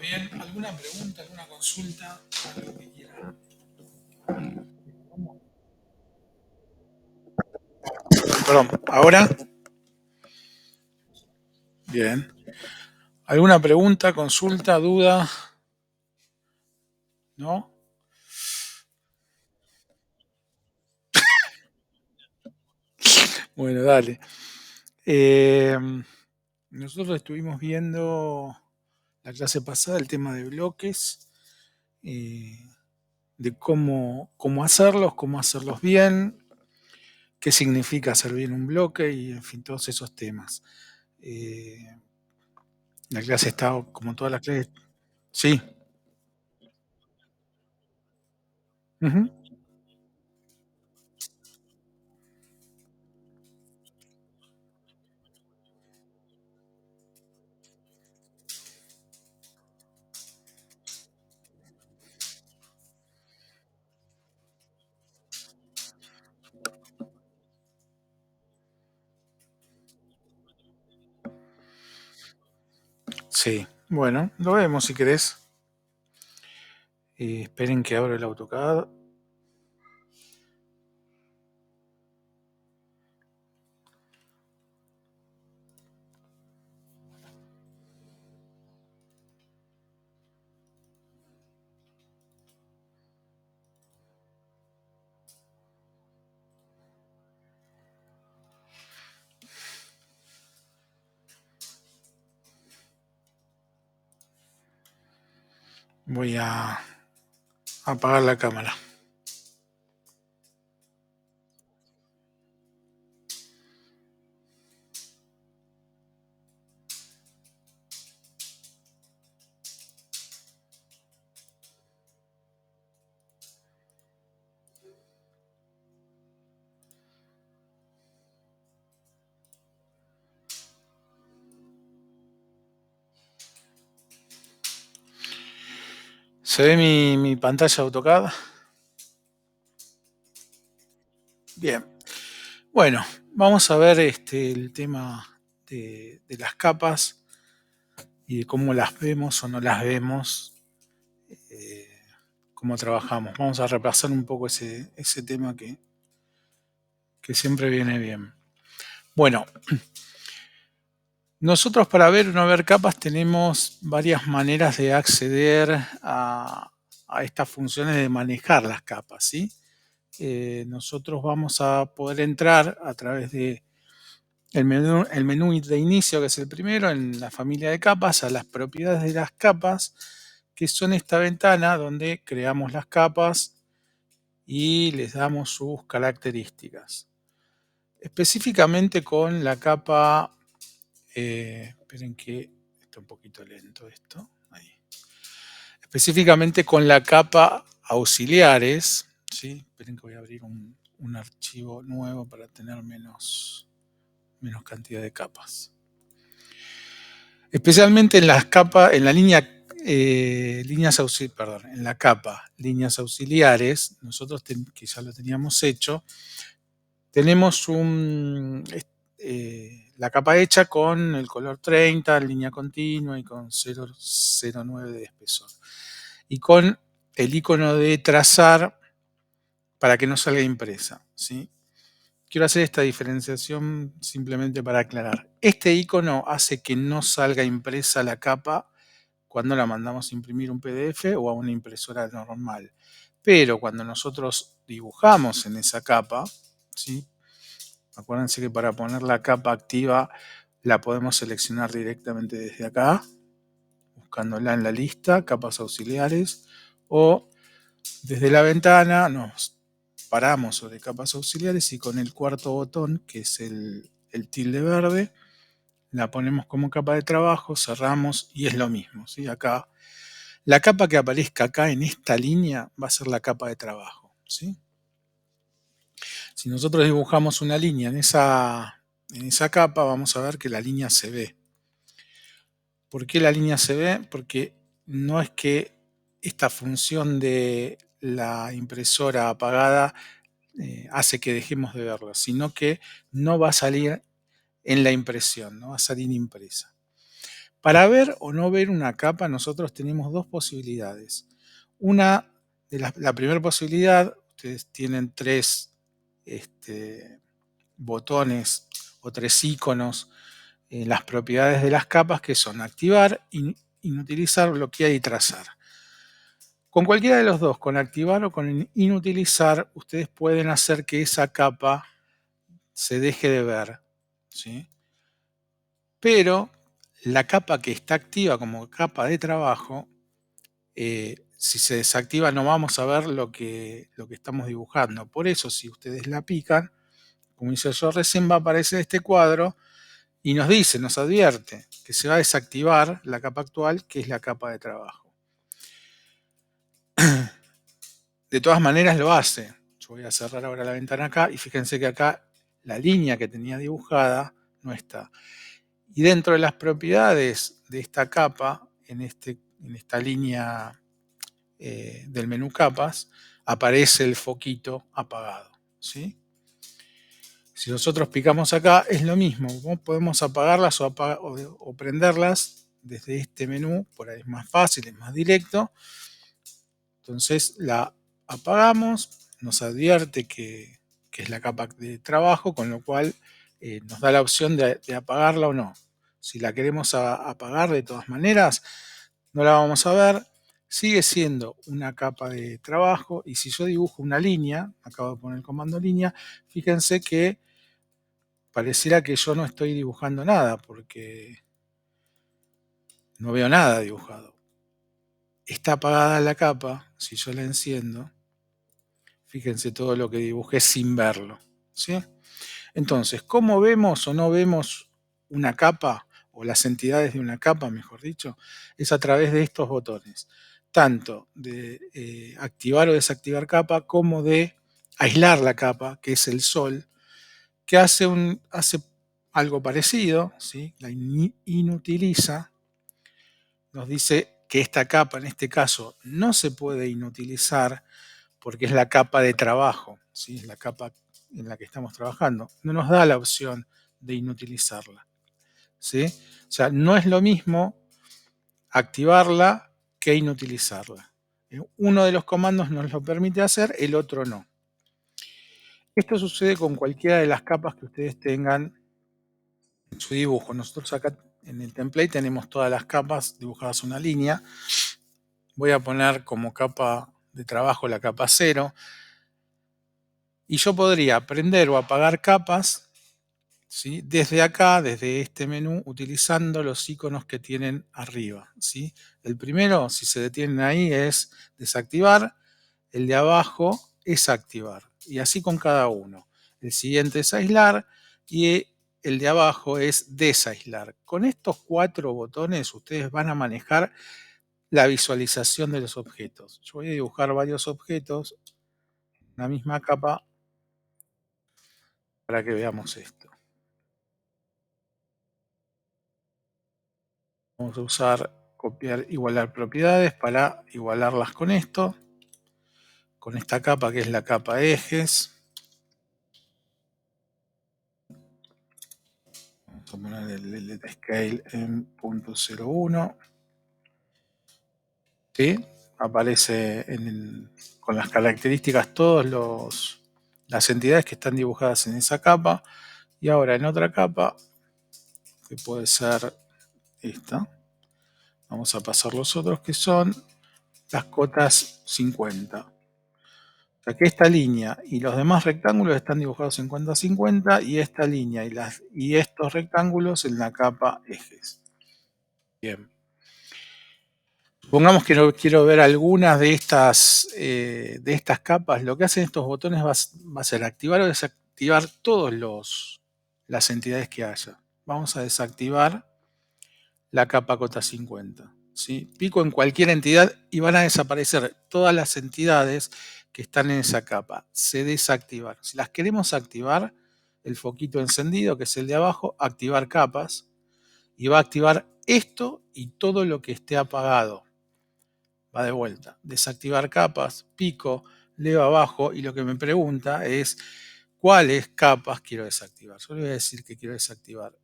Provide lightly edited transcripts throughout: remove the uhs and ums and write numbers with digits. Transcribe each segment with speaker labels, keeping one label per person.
Speaker 1: bien. ¿Alguna pregunta, alguna consulta? Algo que quiera. Perdón, ¿ahora? Bien. ¿Alguna pregunta, consulta, duda? ¿No? Bueno, dale. Eh, Nosotros estuvimos viendo la clase pasada el tema de bloques, eh, de cómo hacerlos bien, qué significa hacer bien un bloque y, en fin, todos esos temas. Eh, la clase está como todas las clases. Sí. Ujú. Sí. Bueno, lo vemos si querés. Esperen que abra el AutoCAD. Voy a apagar la cámara. ¿Se ve mi pantalla de AutoCAD? Bien. Bueno, vamos a ver el tema de las capas y de cómo las vemos o no las vemos, eh, cómo trabajamos. Vamos a repasar un poco ese tema que siempre viene bien. Bueno, nosotros para ver o no ver capas tenemos varias maneras de acceder a estas funciones de manejar las capas, ¿sí? Nosotros vamos a poder entrar a través de el menú de inicio, que es el primero, en la familia de capas, a las propiedades de las capas, que son esta ventana donde creamos las capas y les damos sus características. Específicamente con la capa, esperen que está un poquito lento esto, ahí. Específicamente con la capa auxiliares, ¿sí? Esperen que voy a abrir un archivo nuevo para tener menos cantidad de capas. Especialmente en las capas, en la línea, en la capa líneas auxiliares, nosotros que ya lo teníamos hecho, tenemos la capa hecha con el color 30 en línea continua y con 0,09 de espesor. Y con el icono de trazar para que no salga impresa, ¿sí? Quiero hacer esta diferenciación simplemente para aclarar. Este icono hace que no salga impresa la capa cuando la mandamos a imprimir un PDF o a una impresora normal. Pero cuando nosotros dibujamos en esa capa, ¿sí? Acuérdense que para poner la capa activa la podemos seleccionar directamente desde acá, buscándola en la lista, capas auxiliares, o desde la ventana nos paramos sobre capas auxiliares y con el cuarto botón, que es el tilde verde, la ponemos como capa de trabajo, cerramos y es lo mismo, ¿sí? Acá, la capa que aparezca acá en esta línea va a ser la capa de trabajo, ¿sí? Si nosotros dibujamos una línea en esa capa, vamos a ver que la línea se ve. ¿Por qué la línea se ve? Porque no es que esta función de la impresora apagada hace que dejemos de verla, sino que no va a salir en la impresión, no va a salir impresa. Para ver o no ver una capa, nosotros tenemos dos posibilidades. Una de la primera posibilidad, ustedes tienen tres botones o tres iconos en las propiedades de las capas, que son activar, inutilizar, bloquear y trazar. Con cualquiera de los dos, con activar o con inutilizar, ustedes pueden hacer que esa capa se deje de ver, ¿sí? Pero la capa que está activa como capa de trabajo, si se desactiva no vamos a ver lo que estamos dibujando. Por eso, si ustedes la pican, como hice yo recién, va a aparecer este cuadro y nos dice, nos advierte que se va a desactivar la capa actual, que es la capa de trabajo. De todas maneras lo hace. Yo voy a cerrar ahora la ventana acá y fíjense que acá la línea que tenía dibujada no está. Y dentro de las propiedades de esta capa, en esta línea del menú capas, aparece el foquito apagado, ¿sí? Si nosotros picamos acá, es lo mismo. Podemos apagarlas o prenderlas desde este menú. Por ahí es más fácil, es más directo. Entonces la apagamos, nos advierte que es la capa de trabajo, con lo cual nos da la opción de apagarla o no. Si la queremos apagar de todas maneras, no la vamos a ver. Sigue siendo una capa de trabajo, y si yo dibujo una línea, acabo de poner el comando línea, fíjense que pareciera que yo no estoy dibujando nada porque no veo nada dibujado. Está apagada la capa, si yo la enciendo, fíjense todo lo que dibujé sin verlo, ¿sí? Entonces, ¿cómo vemos o no vemos una capa, o las entidades de una capa, mejor dicho? Es a través de estos botones, tanto de activar o desactivar capa, como de aislar la capa, que es el sol, que hace algo parecido, ¿sí? La inutiliza, nos dice que esta capa, en este caso, no se puede inutilizar porque es la capa de trabajo, ¿sí? Es la capa en la que estamos trabajando. No nos da la opción de inutilizarla, ¿sí? O sea, no es lo mismo activarla que inutilizarla. Uno de los comandos nos lo permite hacer, el otro no. Esto sucede con cualquiera de las capas que ustedes tengan en su dibujo. Nosotros acá en el template tenemos todas las capas dibujadas en una línea. Voy a poner como capa de trabajo la capa 0. Y yo podría prender o apagar capas, ¿sí? Desde acá, desde este menú, utilizando los iconos que tienen arriba, ¿sí? El primero, si se detienen ahí, es desactivar. El de abajo es activar. Y así con cada uno. El siguiente es aislar y el de abajo es desaislar. Con estos 4 botones ustedes van a manejar la visualización de los objetos. Yo voy a dibujar varios objetos en la misma capa para que veamos esto. Vamos a usar copiar, igualar propiedades para igualarlas con esto, con esta capa que es la capa ejes. Vamos a poner el LED scale en 0.01. ¿Sí? Aparece con las características todas las entidades que están dibujadas en esa capa. Y ahora en otra capa, que puede ser esta, vamos a pasar los otros, que son las cotas 50. O sea que esta línea y los demás rectángulos están dibujados 50-50, y esta línea y estos rectángulos en la capa ejes. Bien. Supongamos que no quiero ver algunas de estas capas. Lo que hacen estos botones va a ser activar o desactivar todas las entidades que haya. Vamos a desactivar la capa cota 50. ¿Sí? Pico en cualquier entidad y van a desaparecer todas las entidades que están en esa capa. Se desactivan. Si las queremos activar, el foquito encendido, que es el de abajo, activar capas, y va a activar esto y todo lo que esté apagado. Va de vuelta. Desactivar capas, pico, leo abajo, y lo que me pregunta es cuáles capas quiero desactivar. Yo le voy a decir que quiero desactivar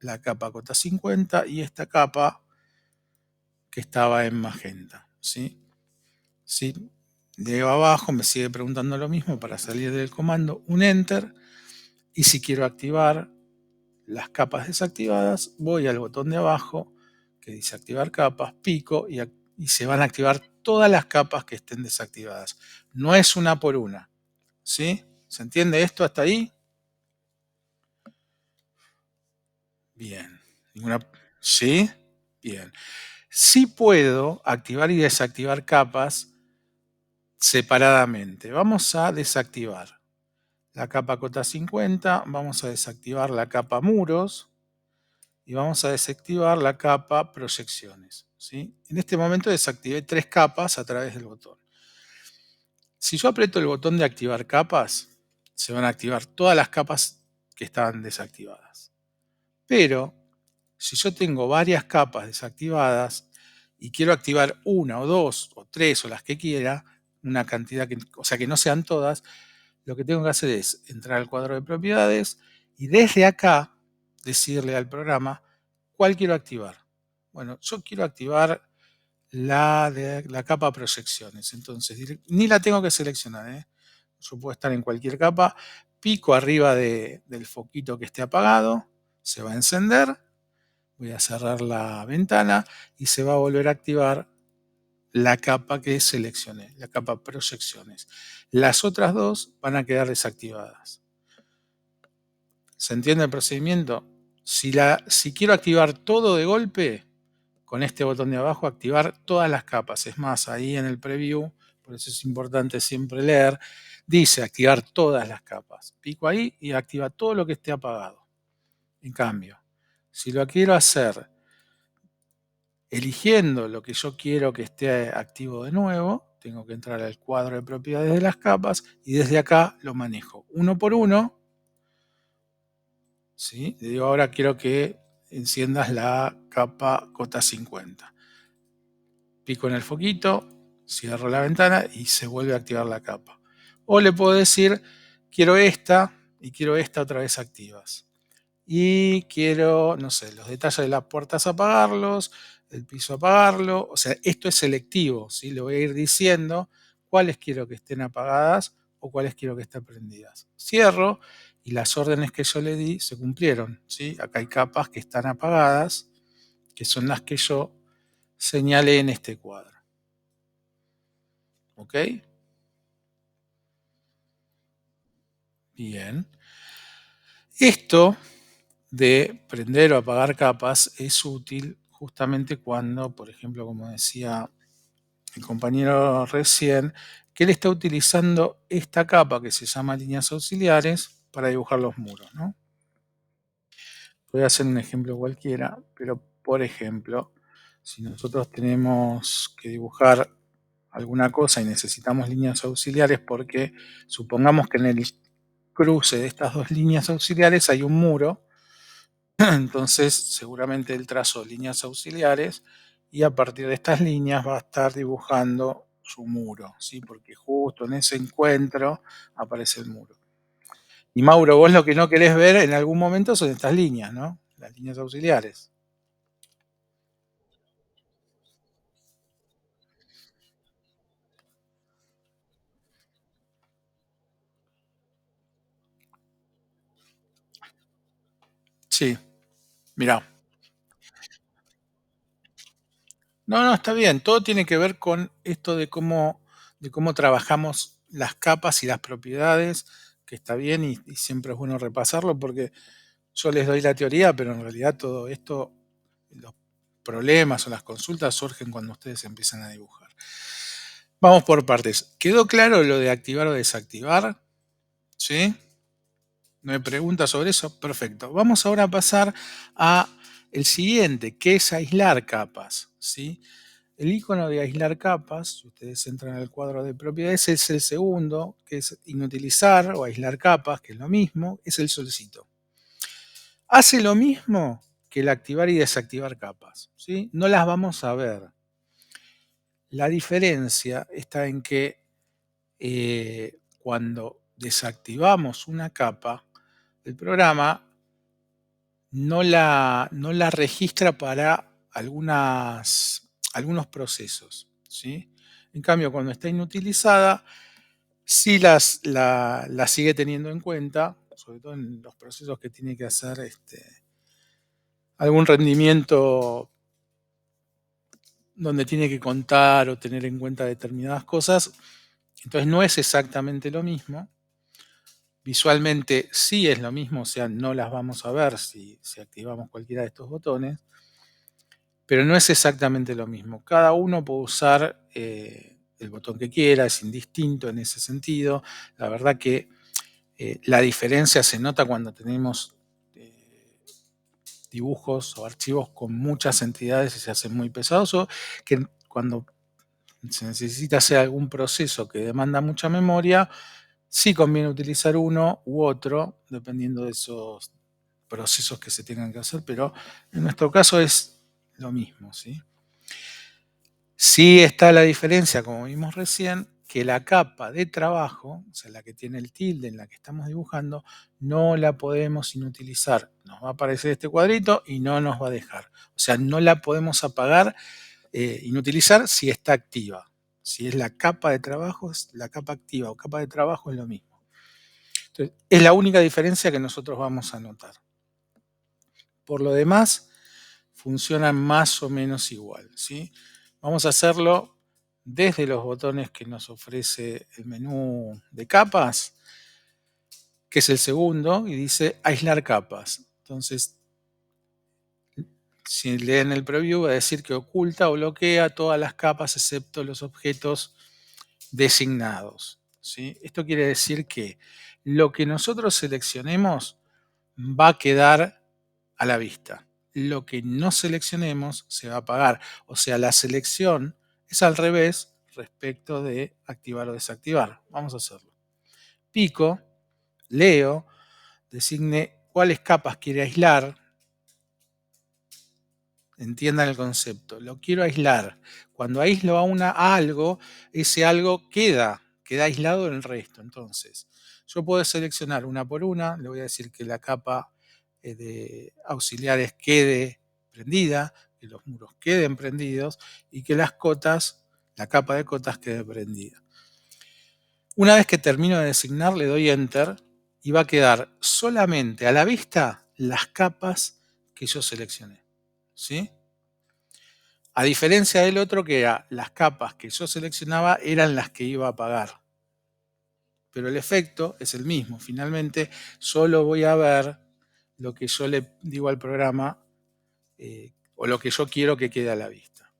Speaker 1: la capa cota 50 y esta capa que estaba en magenta, ¿sí? ¿Sí? Llego abajo, me sigue preguntando lo mismo para salir del comando, un enter, y si quiero activar las capas desactivadas, voy al botón de abajo que dice activar capas, pico y se van a activar todas las capas que estén desactivadas. No es una por una, ¿sí? ¿Se entiende esto hasta ahí? Bien. ¿Ninguna? ¿Sí? Bien. Sí puedo activar y desactivar capas separadamente. Vamos a desactivar la capa cota 50, vamos a desactivar la capa muros y vamos a desactivar la capa proyecciones, ¿sí? En este momento desactivé 3 capas a través del botón. Si yo aprieto el botón de activar capas, se van a activar todas las capas que estaban desactivadas. Pero si yo tengo varias capas desactivadas y quiero activar una o dos o tres o las que quiera, una cantidad que, o sea que no sean todas, lo que tengo que hacer es entrar al cuadro de propiedades y desde acá decirle al programa cuál quiero activar. Bueno, yo quiero activar la capa proyecciones, entonces ni la tengo que seleccionar, ¿eh? Yo puedo estar en cualquier capa, pico arriba del foquito que esté apagado, se va a encender, voy a cerrar la ventana y se va a volver a activar la capa que seleccioné, la capa proyecciones. Las otras dos van a quedar desactivadas. ¿Se entiende el procedimiento? Si quiero activar todo de golpe, con este botón de abajo, activar todas las capas. Es más, ahí en el preview, por eso es importante siempre leer, dice activar todas las capas. Pico ahí y activa todo lo que esté apagado. En cambio, si lo quiero hacer eligiendo lo que yo quiero que esté activo de nuevo, tengo que entrar al cuadro de propiedades de las capas y desde acá lo manejo uno por uno. ¿Sí? Le digo ahora quiero que enciendas la capa cota 50. Pico en el foquito, cierro la ventana y se vuelve a activar la capa. O le puedo decir quiero esta y quiero esta otra vez activas. Y quiero, no sé, los detalles de las puertas apagarlos, el piso apagarlo. O sea, esto es selectivo, ¿sí? Le voy a ir diciendo cuáles quiero que estén apagadas o cuáles quiero que estén prendidas. Cierro y las órdenes que yo le di se cumplieron, ¿sí? Acá hay capas que están apagadas, que son las que yo señalé en este cuadro. ¿Ok? Bien. Esto de prender o apagar capas es útil justamente cuando, por ejemplo, como decía el compañero recién, que él está utilizando esta capa que se llama líneas auxiliares para dibujar los muros, ¿no? Voy a hacer un ejemplo cualquiera, pero por ejemplo, si nosotros tenemos que dibujar alguna cosa y necesitamos líneas auxiliares porque supongamos que en el cruce de estas dos líneas auxiliares hay un muro, entonces seguramente él trazó líneas auxiliares y a partir de estas líneas va a estar dibujando su muro, ¿sí? Porque justo en ese encuentro aparece el muro. Y Mauro, vos lo que no querés ver en algún momento son estas líneas, ¿no? Las líneas auxiliares. Sí, mirá. No, no, está bien. Todo tiene que ver con esto de cómo trabajamos las capas y las propiedades, que está bien y siempre es bueno repasarlo porque yo les doy la teoría, pero en realidad todo esto, los problemas o las consultas surgen cuando ustedes empiezan a dibujar. Vamos por partes. ¿Quedó claro lo de activar o desactivar? ¿Sí? ¿No hay preguntas sobre eso? Perfecto. Vamos ahora a pasar a el siguiente, que es aislar capas. ¿Sí? El icono de aislar capas, si ustedes entran al cuadro de propiedades, es el segundo, que es inutilizar o aislar capas, que es lo mismo, es el solcito. Hace lo mismo que el activar y desactivar capas, ¿sí? No las vamos a ver. La diferencia está en que cuando desactivamos una capa, el programa no la registra para algunos procesos, ¿sí? En cambio, cuando está inutilizada, sí la sigue teniendo en cuenta, sobre todo en los procesos que tiene que hacer algún rendimiento donde tiene que contar o tener en cuenta determinadas cosas. Entonces no es exactamente lo mismo. Visualmente sí es lo mismo, o sea, no las vamos a ver si activamos cualquiera de estos botones, pero no es exactamente lo mismo. Cada uno puede usar el botón que quiera, es indistinto en ese sentido. La verdad que la diferencia se nota cuando tenemos dibujos o archivos con muchas entidades y se hacen muy pesados, o que cuando se necesita hacer algún proceso que demanda mucha memoria, sí conviene utilizar uno u otro, dependiendo de esos procesos que se tengan que hacer, pero en nuestro caso es lo mismo, ¿sí? Sí está la diferencia, como vimos recién, que la capa de trabajo, o sea, la que tiene el tilde en la que estamos dibujando, no la podemos inutilizar. Nos va a aparecer este cuadrito y no nos va a dejar. O sea, no la podemos apagar, inutilizar si está activa. Si es la capa de trabajo, es la capa activa o capa de trabajo es lo mismo. Entonces, es la única diferencia que nosotros vamos a notar. Por lo demás, funcionan más o menos igual, ¿sí? Vamos a hacerlo desde los botones que nos ofrece el menú de capas, que es el segundo, y dice aislar capas. Entonces, si leen el preview, va a decir que oculta o bloquea todas las capas excepto los objetos designados, ¿sí? Esto quiere decir que lo que nosotros seleccionemos va a quedar a la vista. Lo que no seleccionemos se va a apagar. O sea, la selección es al revés respecto de activar o desactivar. Vamos a hacerlo. Pico, leo, designe cuáles capas quiere aislar. Entiendan el concepto. Lo quiero aislar. Cuando aíslo a algo, ese algo queda aislado del resto. Entonces, yo puedo seleccionar una por una. Le voy a decir que la capa de auxiliares quede prendida, que los muros queden prendidos y que las cotas, la capa de cotas quede prendida. Una vez que termino de designar, le doy Enter y va a quedar solamente a la vista las capas que yo seleccioné. ¿Sí? A diferencia del otro, que era las capas que yo seleccionaba eran las que iba a apagar. Pero el efecto es el mismo. Finalmente, solo voy a ver lo que yo le digo al programa o lo que yo quiero que quede a la vista.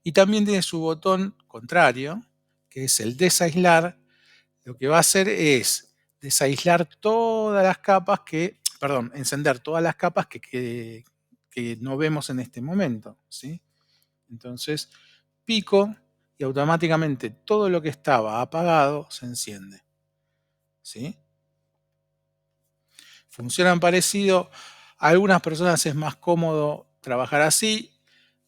Speaker 1: Y también tiene su botón contrario, que es el desaislar. Lo que va a hacer es desaislar todas las capas encender todas las capas que no vemos en este momento, ¿sí? Entonces, pico y automáticamente todo lo que estaba apagado se enciende, ¿sí? Funcionan parecido. A algunas personas es más cómodo trabajar así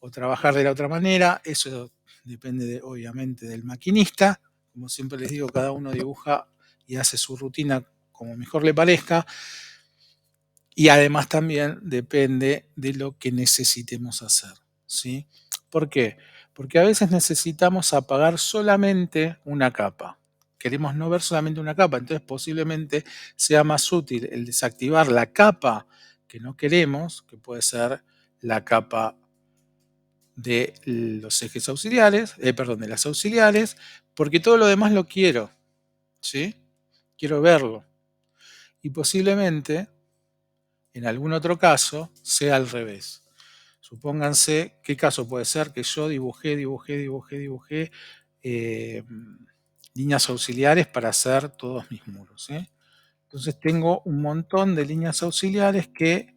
Speaker 1: o trabajar de la otra manera. Eso depende, obviamente, del maquinista. Como siempre les digo, cada uno dibuja y hace su rutina como mejor le parezca. Y además también depende de lo que necesitemos hacer, ¿sí? ¿Por qué? Porque a veces necesitamos apagar solamente una capa. Queremos no ver solamente una capa, entonces posiblemente sea más útil el desactivar la capa que no queremos, que puede ser la capa de los ejes auxiliares, de las auxiliares, porque todo lo demás lo quiero, ¿sí? Quiero verlo. Y posiblemente en algún otro caso sea al revés. Supónganse, ¿qué caso puede ser? Que yo dibujé eh, líneas auxiliares para hacer todos mis muros, ¿sí? Entonces tengo un montón de líneas auxiliares que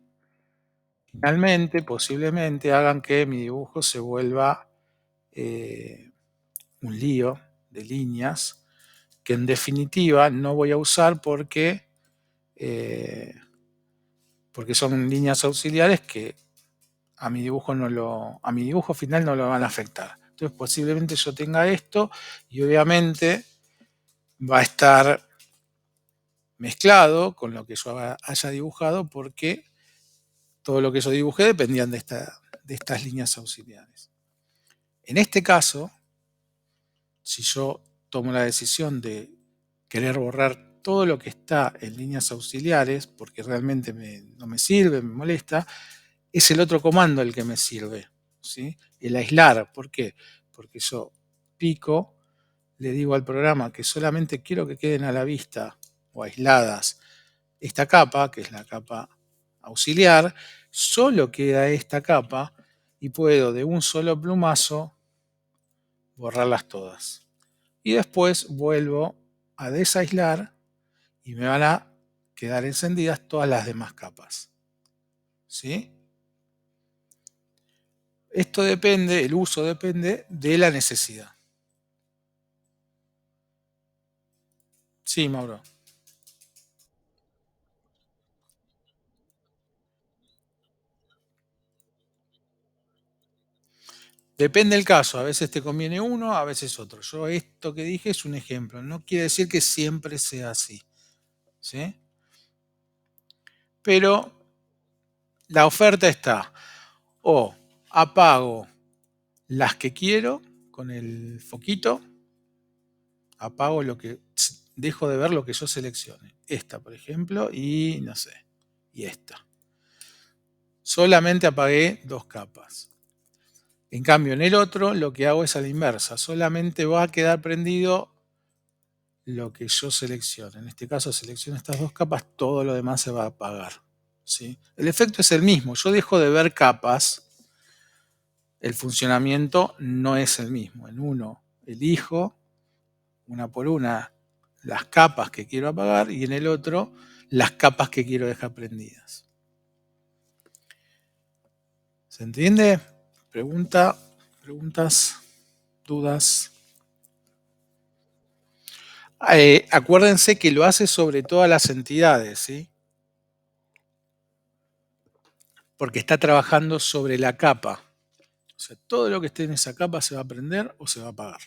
Speaker 1: finalmente, posiblemente, hagan que mi dibujo se vuelva un lío de líneas que en definitiva no voy a usar eh, porque son líneas auxiliares que a mi dibujo final no lo van a afectar. Entonces posiblemente yo tenga esto y obviamente va a estar mezclado con lo que yo haya dibujado porque todo lo que yo dibujé dependían de estas líneas auxiliares. En este caso, si yo tomo la decisión de querer borrar todo lo que está en líneas auxiliares, porque realmente no me sirve, me molesta, es el otro comando el que me sirve, ¿sí? El aislar. ¿Por qué? Porque yo pico, le digo al programa que solamente quiero que queden a la vista o aisladas esta capa, que es la capa auxiliar, solo queda esta capa y puedo de un solo plumazo borrarlas todas. Y después vuelvo a desaislar y me van a quedar encendidas todas las demás capas. ¿Sí? Esto depende, el uso depende de la necesidad. Sí, Mauro. Depende del caso, a veces te conviene uno, a veces otro. Yo esto que dije es un ejemplo, no quiere decir que siempre sea así, ¿sí? Pero la oferta está, o apago las que quiero con el foquito, apago lo que, dejo de ver lo que yo seleccione. Esta, por ejemplo, y no sé, y esta. Solamente apagué dos capas. En cambio, en el otro lo que hago es a la inversa. Solamente va a quedar prendido lo que yo seleccione. En este caso selecciono estas dos capas, todo lo demás se va a apagar. ¿Sí? El efecto es el mismo. Yo dejo de ver capas, el funcionamiento no es el mismo. En uno elijo una por una las capas que quiero apagar y en el otro las capas que quiero dejar prendidas. ¿Se entiende? Preguntas, dudas. Acuérdense que lo hace sobre todas las entidades, ¿sí? Porque está trabajando sobre la capa. O sea, todo lo que esté en esa capa se va a prender o se va a apagar.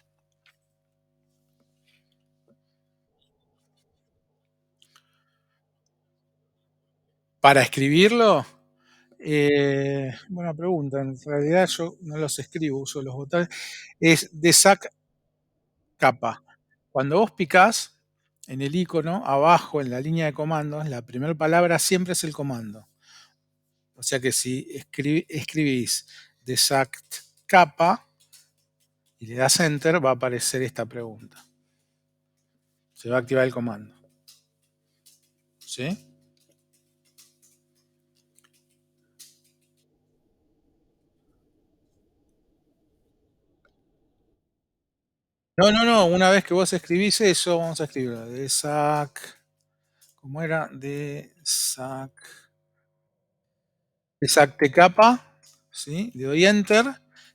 Speaker 1: Para escribirlo, buena pregunta. En realidad yo no los escribo, uso los botones. Es desac capa. Cuando vos picás en el icono, abajo en la línea de comandos, la primera palabra siempre es el comando. O sea que si escribís desact capa y le das enter, va a aparecer esta pregunta. Se va a activar el comando. ¿Sí? No, no, no. Una vez que vos escribís eso, vamos a escribirlo. ¿Cómo era? Desacte capa, ¿sí? Le doy enter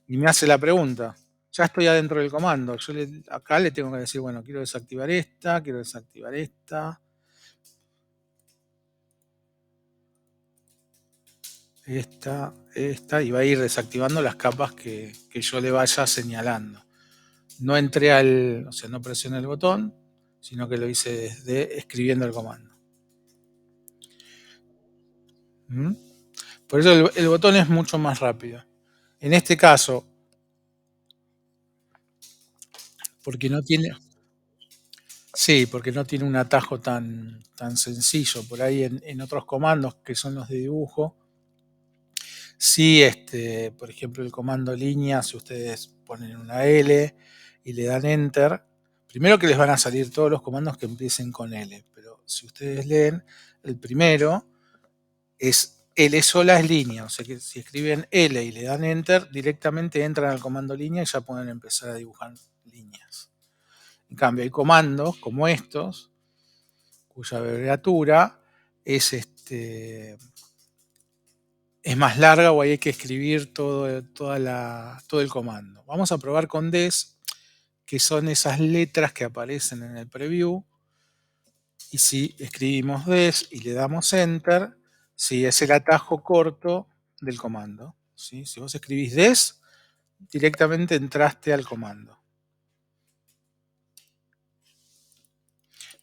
Speaker 1: y me hace la pregunta. Ya estoy adentro del comando. Acá le tengo que decir, bueno, quiero desactivar esta, y va a ir desactivando las capas que yo le vaya señalando. No entré o sea, no presioné el botón, sino que lo hice desde escribiendo el comando. ¿Mm? Por eso el botón es mucho más rápido. En este caso, porque no tiene, sí, porque no tiene un atajo tan sencillo. Por ahí en otros comandos que son los de dibujo, sí, por ejemplo, el comando línea, si ustedes ponen una L y le dan enter, primero que les van a salir todos los comandos que empiecen con L, pero si ustedes leen, el primero es L sola es línea, o sea que si escriben L y le dan enter, directamente entran al comando línea y ya pueden empezar a dibujar líneas. En cambio, hay comandos como estos, cuya abreviatura es más larga o hay que escribir todo el comando. Vamos a probar con des, que son esas letras que aparecen en el preview. Y si escribimos des y le damos enter, sí, es el atajo corto del comando. ¿Sí? Si vos escribís des, directamente entraste al comando.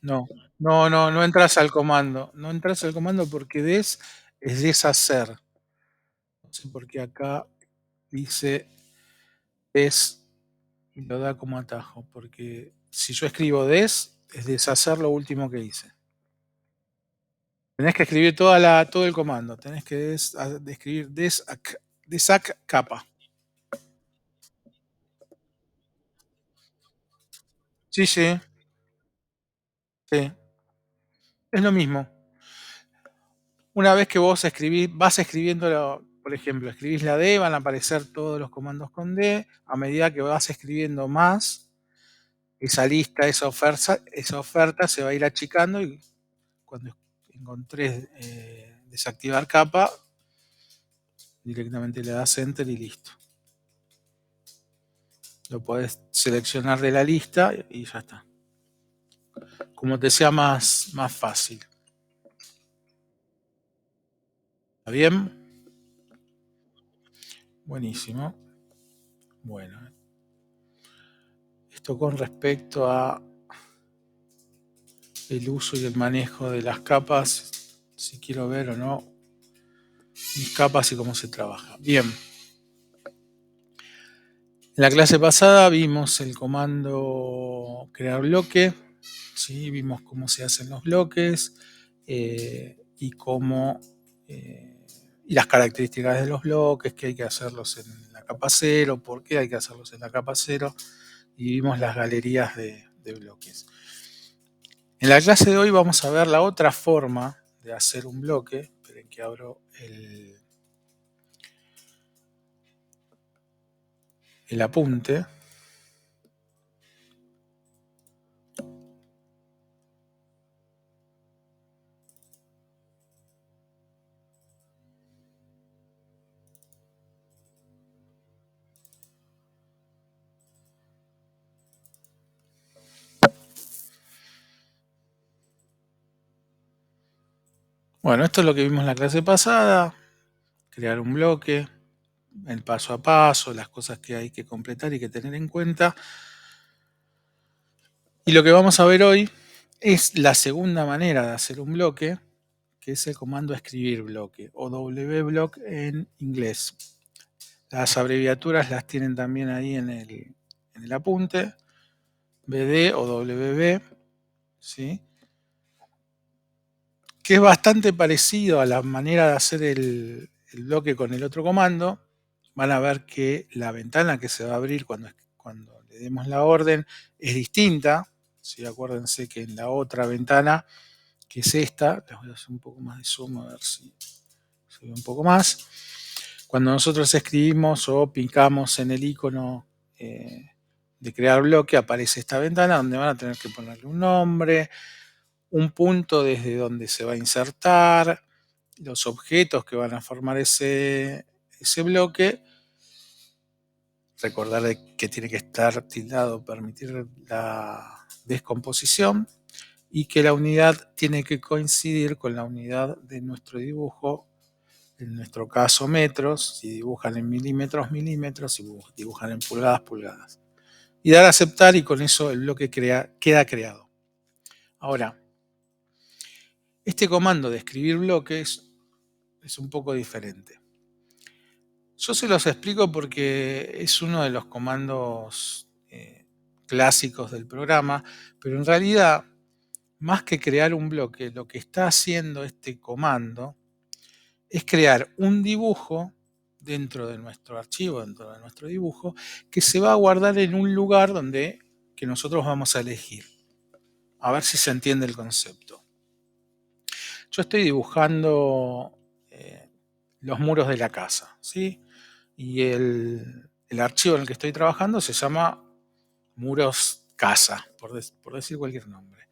Speaker 1: No, no entras al comando. No entras al comando porque des es deshacer. Sí, porque acá dice des y lo da como atajo, porque si yo escribo des, es deshacer lo último que hice. Tenés que escribir todo el comando, tenés que escribir desac capa. Sí, sí, sí, es lo mismo. Una vez que vos escribís, vas escribiendo, por ejemplo, escribís la D, van a aparecer todos los comandos con D. A medida que vas escribiendo más, esa lista, esa oferta se va a ir achicando y cuando encontrés desactivar capa, directamente le das enter y listo. Lo podés seleccionar de la lista y ya está. Como te sea más fácil. ¿Está bien? Buenísimo. Bueno, esto con respecto a el uso y el manejo de las capas, si quiero ver o no mis capas y cómo se trabaja. Bien, en la clase pasada vimos el comando crear bloque, ¿sí? Vimos cómo se hacen los bloques y cómo y las características de los bloques, que hay que hacerlos en la capa 0, por qué hay que hacerlos en la capa 0, y vimos las galerías de bloques. En la clase de hoy vamos a ver la otra forma de hacer un bloque. Esperen que abro el apunte. Bueno, esto es lo que vimos en la clase pasada. Crear un bloque, el paso a paso, las cosas que hay que completar y que tener en cuenta. Y lo que vamos a ver hoy es la segunda manera de hacer un bloque, que es el comando escribir bloque o wblock en inglés. Las abreviaturas las tienen también ahí en el apunte, BD o WB, ¿sí? Que es bastante parecido a la manera de hacer el bloque con el otro comando. Van a ver que la ventana que se va a abrir cuando le demos la orden es distinta. ¿Sí? Acuérdense que en la otra ventana, que es esta, les voy a hacer un poco más de zoom a ver si se ve un poco más. Cuando nosotros escribimos o picamos en el icono de crear bloque, aparece esta ventana donde van a tener que ponerle un nombre, un punto desde donde se va a insertar, los objetos que van a formar ese bloque. Recordar que tiene que estar tildado, permitir la descomposición y que la unidad tiene que coincidir con la unidad de nuestro dibujo, en nuestro caso metros, si dibujan en milímetros, milímetros, si dibujan en pulgadas, pulgadas. Y dar a aceptar y con eso el bloque queda creado. Ahora, este comando de escribir bloques es un poco diferente. Yo se los explico porque es uno de los comandos clásicos del programa, pero en realidad, más que crear un bloque, lo que está haciendo este comando es crear un dibujo dentro de nuestro archivo, dentro de nuestro dibujo, que se va a guardar en un lugar que nosotros vamos a elegir. A ver si se entiende el concepto. Yo estoy dibujando los muros de la casa, ¿sí? Y el archivo en el que estoy trabajando se llama muros casa, por decir cualquier nombre.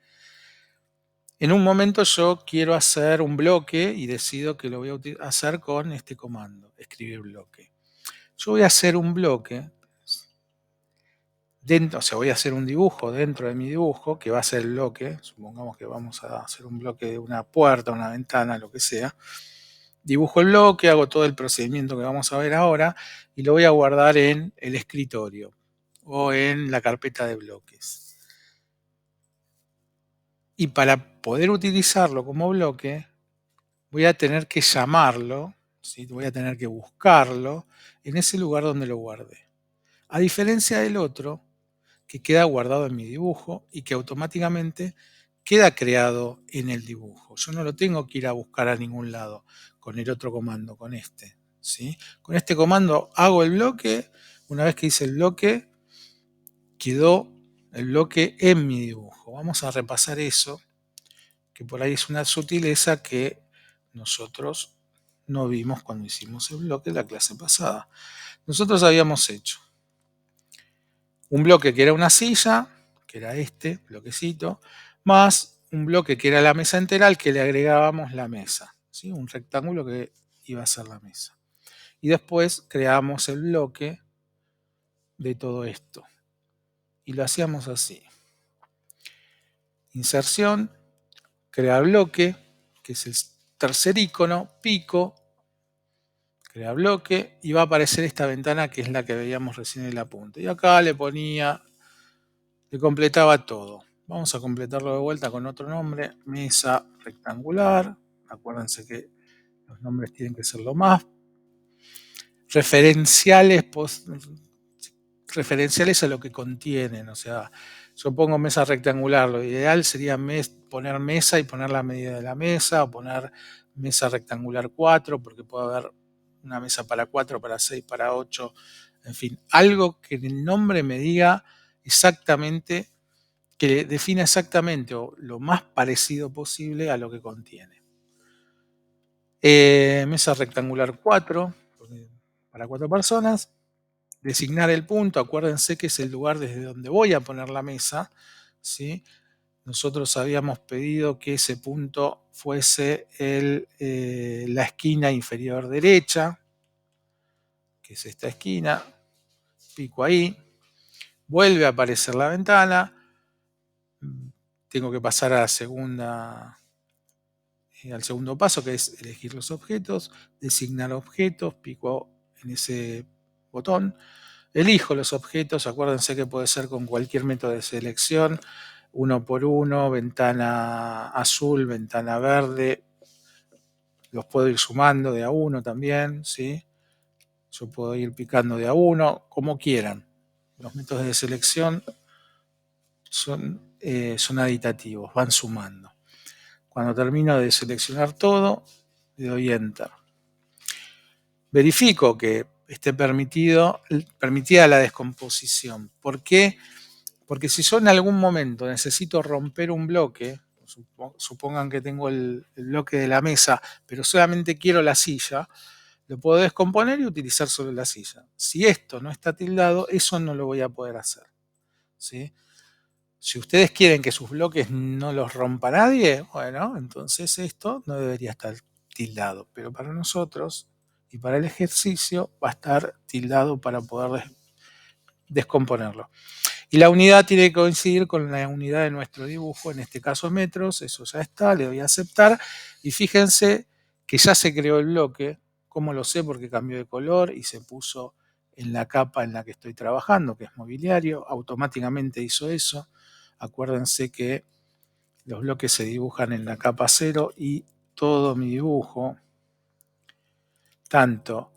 Speaker 1: En un momento yo quiero hacer un bloque y decido que lo voy a hacer con este comando, escribir bloque. Yo voy a hacer un bloque, o sea, voy a hacer un dibujo dentro de mi dibujo, que va a ser el bloque. Supongamos que vamos a hacer un bloque de una puerta, una ventana, lo que sea. Dibujo el bloque, hago todo el procedimiento que vamos a ver ahora y lo voy a guardar en el escritorio o en la carpeta de bloques. Y para poder utilizarlo como bloque, voy a tener que llamarlo, ¿sí? Voy a tener que buscarlo en ese lugar donde lo guardé. A diferencia del otro, que queda guardado en mi dibujo y que automáticamente queda creado en el dibujo. Yo no lo tengo que ir a buscar a ningún lado con el otro comando, con este, ¿sí? Con este comando hago el bloque. Una vez que hice el bloque, quedó el bloque en mi dibujo. Vamos a repasar eso, que por ahí es una sutileza que nosotros no vimos cuando hicimos el bloque la clase pasada. Nosotros habíamos hecho un bloque que era una silla, que era este bloquecito, más un bloque que era la mesa entera al que le agregábamos la mesa, ¿sí? Un rectángulo que iba a ser la mesa. Y después creamos el bloque de todo esto. Y lo hacíamos así. Inserción, crear bloque, que es el tercer icono, pico, crea bloque, y va a aparecer esta ventana que es la que veíamos recién en la punta. Y acá le completaba todo. Vamos a completarlo de vuelta con otro nombre, mesa rectangular. Acuérdense que los nombres tienen que ser lo más referenciales, referenciales a lo que contienen. O sea, yo pongo mesa rectangular, lo ideal sería poner mesa y poner la medida de la mesa, o poner mesa rectangular 4, porque puede haber una mesa para 4, para 6, para 8, en fin, algo que en el nombre me diga exactamente, que defina exactamente o lo más parecido posible a lo que contiene. Mesa rectangular 4, para 4 personas. Designar el punto, acuérdense que es el lugar desde donde voy a poner la mesa, ¿sí? Nosotros habíamos pedido que ese punto fuese la esquina inferior derecha, que es esta esquina, pico ahí, vuelve a aparecer la ventana, tengo que pasar a al segundo paso, que es elegir los objetos, designar objetos, pico en ese botón, elijo los objetos, acuérdense que puede ser con cualquier método de selección, 1 por 1, ventana azul, ventana verde, los puedo ir sumando de a uno también, ¿sí? Yo puedo ir picando de a uno, como quieran. Los métodos de selección son aditativos, van sumando. Cuando termino de seleccionar todo, le doy Enter. Verifico que esté permitida la descomposición. ¿Por qué? Porque si yo en algún momento necesito romper un bloque, supongan que tengo el bloque de la mesa, pero solamente quiero la silla, lo puedo descomponer y utilizar solo la silla. Si esto no está tildado, eso no lo voy a poder hacer, ¿sí? Si ustedes quieren que sus bloques no los rompa nadie, bueno, entonces esto no debería estar tildado. Pero para nosotros y para el ejercicio va a estar tildado para poder descomponerlo. Y la unidad tiene que coincidir con la unidad de nuestro dibujo, en este caso metros, eso ya está, le doy a aceptar. Y fíjense que ya se creó el bloque. ¿Cómo lo sé? Porque cambió de color y se puso en la capa en la que estoy trabajando, que es mobiliario, automáticamente hizo eso. Acuérdense que los bloques se dibujan en la capa 0 y todo mi dibujo, tanto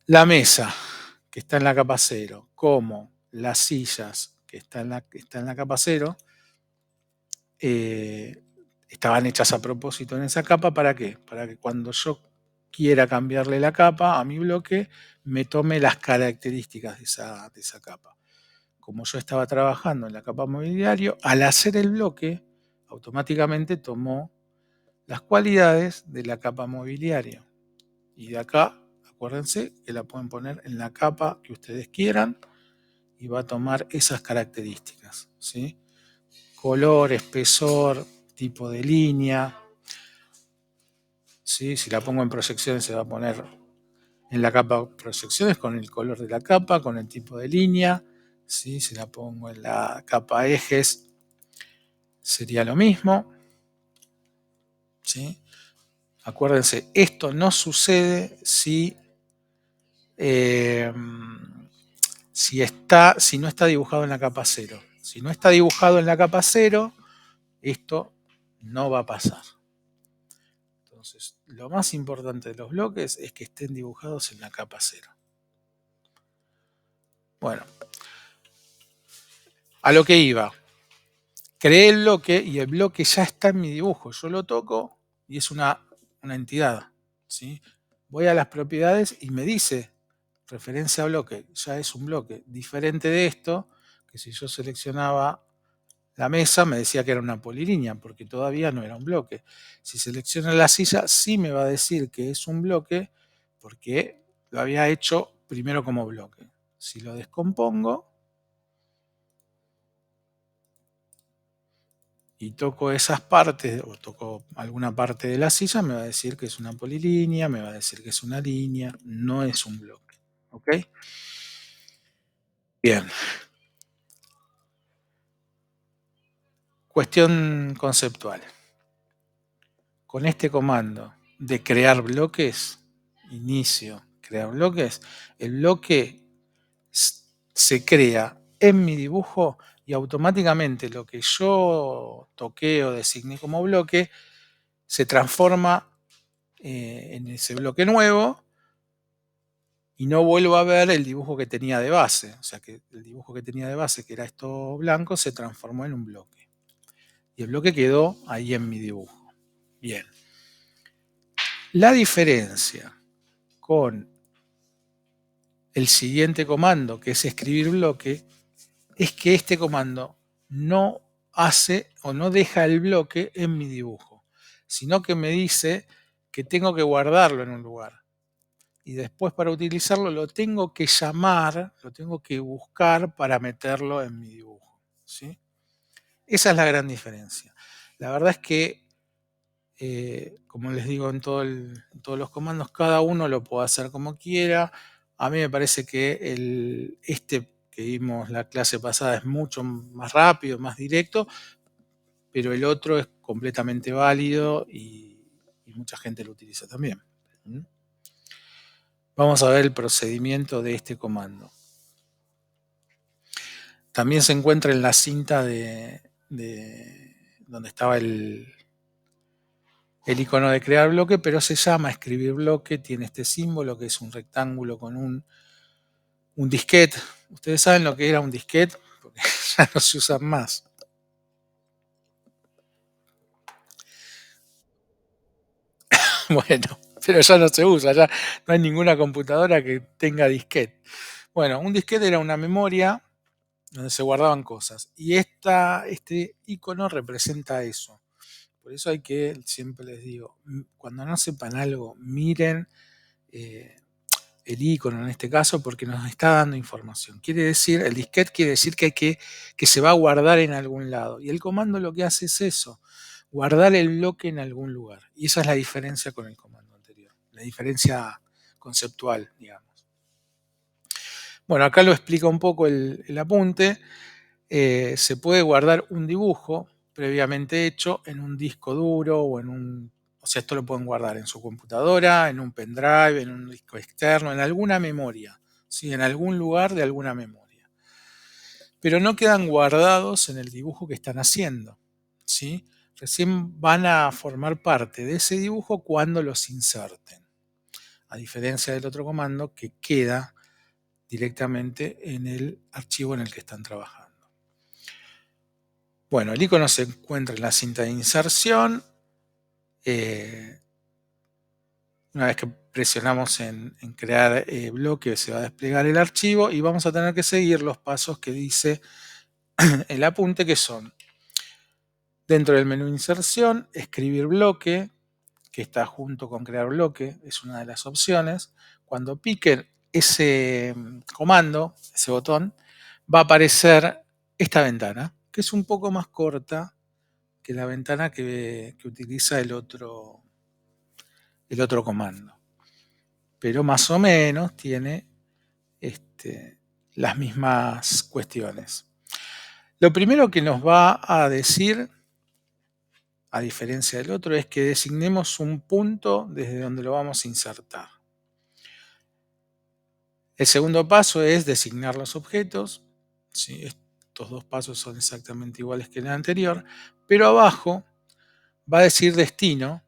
Speaker 1: la mesa que está en la capa 0 como las sillas que están en la capa 0, estaban hechas a propósito en esa capa. ¿Para qué? Para que cuando yo quiera cambiarle la capa a mi bloque, me tome las características de esa capa. Como yo estaba trabajando en la capa mobiliario, al hacer el bloque, automáticamente tomó las cualidades de la capa mobiliario. Y de acá, acuérdense que la pueden poner en la capa que ustedes quieran y va a tomar esas características, ¿sí? Color, espesor, tipo de línea, ¿sí? Si la pongo en proyecciones se va a poner en la capa proyecciones con el color de la capa, con el tipo de línea, ¿sí? Si la pongo en la capa ejes sería lo mismo, ¿sí? Acuérdense, esto no sucede si no está dibujado en la capa 0. Si no está dibujado en la capa 0, esto no va a pasar. Entonces, lo más importante de los bloques es que estén dibujados en la capa 0. Bueno, a lo que iba. Creé el bloque y el bloque ya está en mi dibujo. Yo lo toco y es una entidad, ¿sí? Voy a las propiedades y me dice referencia a bloque, ya es un bloque. Diferente de esto, que si yo seleccionaba la mesa me decía que era una polilínea, porque todavía no era un bloque. Si selecciono la silla, sí me va a decir que es un bloque, porque lo había hecho primero como bloque. Si lo descompongo y toco esas partes, o toco alguna parte de la silla, me va a decir que es una polilínea, me va a decir que es una línea, no es un bloque. ¿Ok? Bien. Cuestión conceptual. Con este comando de crear bloques, inicio, crear bloques, el bloque se crea en mi dibujo y automáticamente lo que yo toqué o designé como bloque se transforma en ese bloque nuevo y no vuelvo a ver el dibujo que tenía de base. O sea que el dibujo que tenía de base, que era esto blanco, se transformó en un bloque. Y el bloque quedó ahí en mi dibujo. Bien. La diferencia con el siguiente comando, que es escribir bloque, es que este comando no hace o no deja el bloque en mi dibujo, sino que me dice que tengo que guardarlo en un lugar. Y después para utilizarlo lo tengo que llamar, lo tengo que buscar para meterlo en mi dibujo, ¿sí? Esa es la gran diferencia. La verdad es que, como les digo en todos los comandos, cada uno lo puede hacer como quiera. A mí me parece que este que vimos la clase pasada es mucho más rápido, más directo, pero el otro es completamente válido y mucha gente lo utiliza también. ¿Mm? Vamos a ver el procedimiento de este comando. También se encuentra en la cinta de donde estaba el icono de crear bloque, pero se llama escribir bloque, tiene este símbolo que es un rectángulo con un disquete. ¿Ustedes saben lo que era un disquete? Porque ya no se usan más. Bueno, pero ya no se usa, ya no hay ninguna computadora que tenga disquete. Bueno, un disquete era una memoria donde se guardaban cosas y este icono representa eso. Por eso hay que, siempre les digo, cuando no sepan algo, miren el icono en este caso porque nos está dando información. Quiere decir, el disquete quiere decir que se va a guardar en algún lado. Y el comando lo que hace es eso, guardar el bloque en algún lugar. Y esa es la diferencia con el comando anterior, la diferencia conceptual, digamos. Bueno, acá lo explica un poco el apunte. Se puede guardar un dibujo previamente hecho en un disco duro o en un... O sea, esto lo pueden guardar en su computadora, en un pendrive, en un disco externo, en alguna memoria, ¿sí? En algún lugar de alguna memoria. Pero no quedan guardados en el dibujo que están haciendo, ¿sí? Recién van a formar parte de ese dibujo cuando los inserten. A diferencia del otro comando que queda directamente en el archivo en el que están trabajando. Bueno, el icono se encuentra en la cinta de inserción. Una vez que presionamos en crear bloque, se va a desplegar el archivo y vamos a tener que seguir los pasos que dice el apunte, que son dentro del menú inserción, escribir bloque, que está junto con crear bloque, es una de las opciones. Cuando piquen ese comando, ese botón, va a aparecer esta ventana, que es un poco más corta que la ventana que utiliza el otro comando. Pero más o menos tiene las mismas cuestiones. Lo primero que nos va a decir, a diferencia del otro, es que designemos un punto desde donde lo vamos a insertar. El segundo paso es designar los objetos. ¿Sí? Estos dos pasos son exactamente iguales que el anterior, pero abajo va a decir destino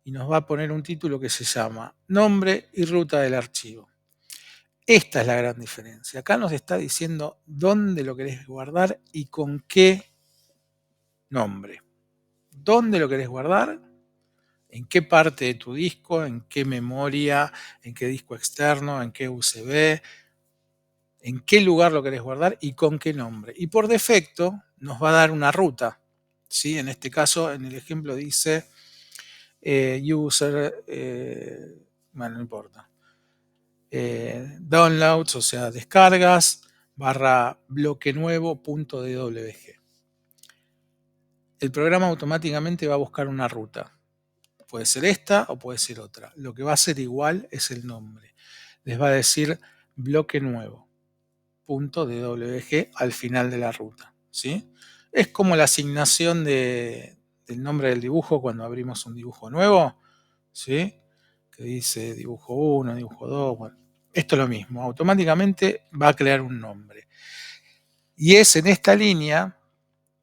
Speaker 1: y nos va a poner un título que se llama Nombre y ruta del archivo. Esta es la gran diferencia. Acá nos está diciendo dónde lo querés guardar y con qué nombre. ¿Dónde lo querés guardar? ¿En qué parte de tu disco? ¿En qué memoria? ¿En qué disco externo? ¿En qué USB? ¿En qué lugar lo querés guardar y con qué nombre? Y por defecto nos va a dar una ruta. ¿Sí? En este caso, en el ejemplo dice user, bueno, no importa. Downloads, o sea, descargas, barra bloque nuevo punto DWG. El programa automáticamente va a buscar una ruta. Puede ser esta o puede ser otra. Lo que va a ser igual es el nombre. Les va a decir bloque nuevo punto DWG al final de la ruta. ¿Sí? Es como la asignación del nombre del dibujo cuando abrimos un dibujo nuevo. ¿Sí? Que dice dibujo 1, dibujo 2. Bueno, esto es lo mismo. Automáticamente va a crear un nombre. Y es en esta línea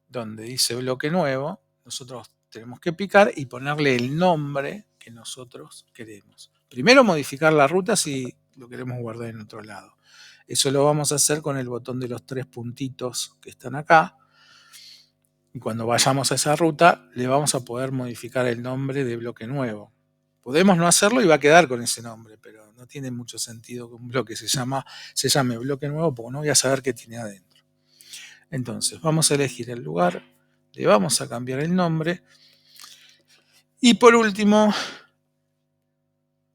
Speaker 1: donde dice bloque nuevo, nosotros tenemos que picar y ponerle el nombre que nosotros queremos. Primero modificar la ruta si lo queremos guardar en otro lado. Eso lo vamos a hacer con el botón de los 3 puntitos que están acá. Y cuando vayamos a esa ruta, le vamos a poder modificar el nombre de bloque nuevo. Podemos no hacerlo y va a quedar con ese nombre, pero no tiene mucho sentido que un bloque se llame bloque nuevo porque no voy a saber qué tiene adentro. Entonces, vamos a elegir el lugar, le vamos a cambiar el nombre y por último,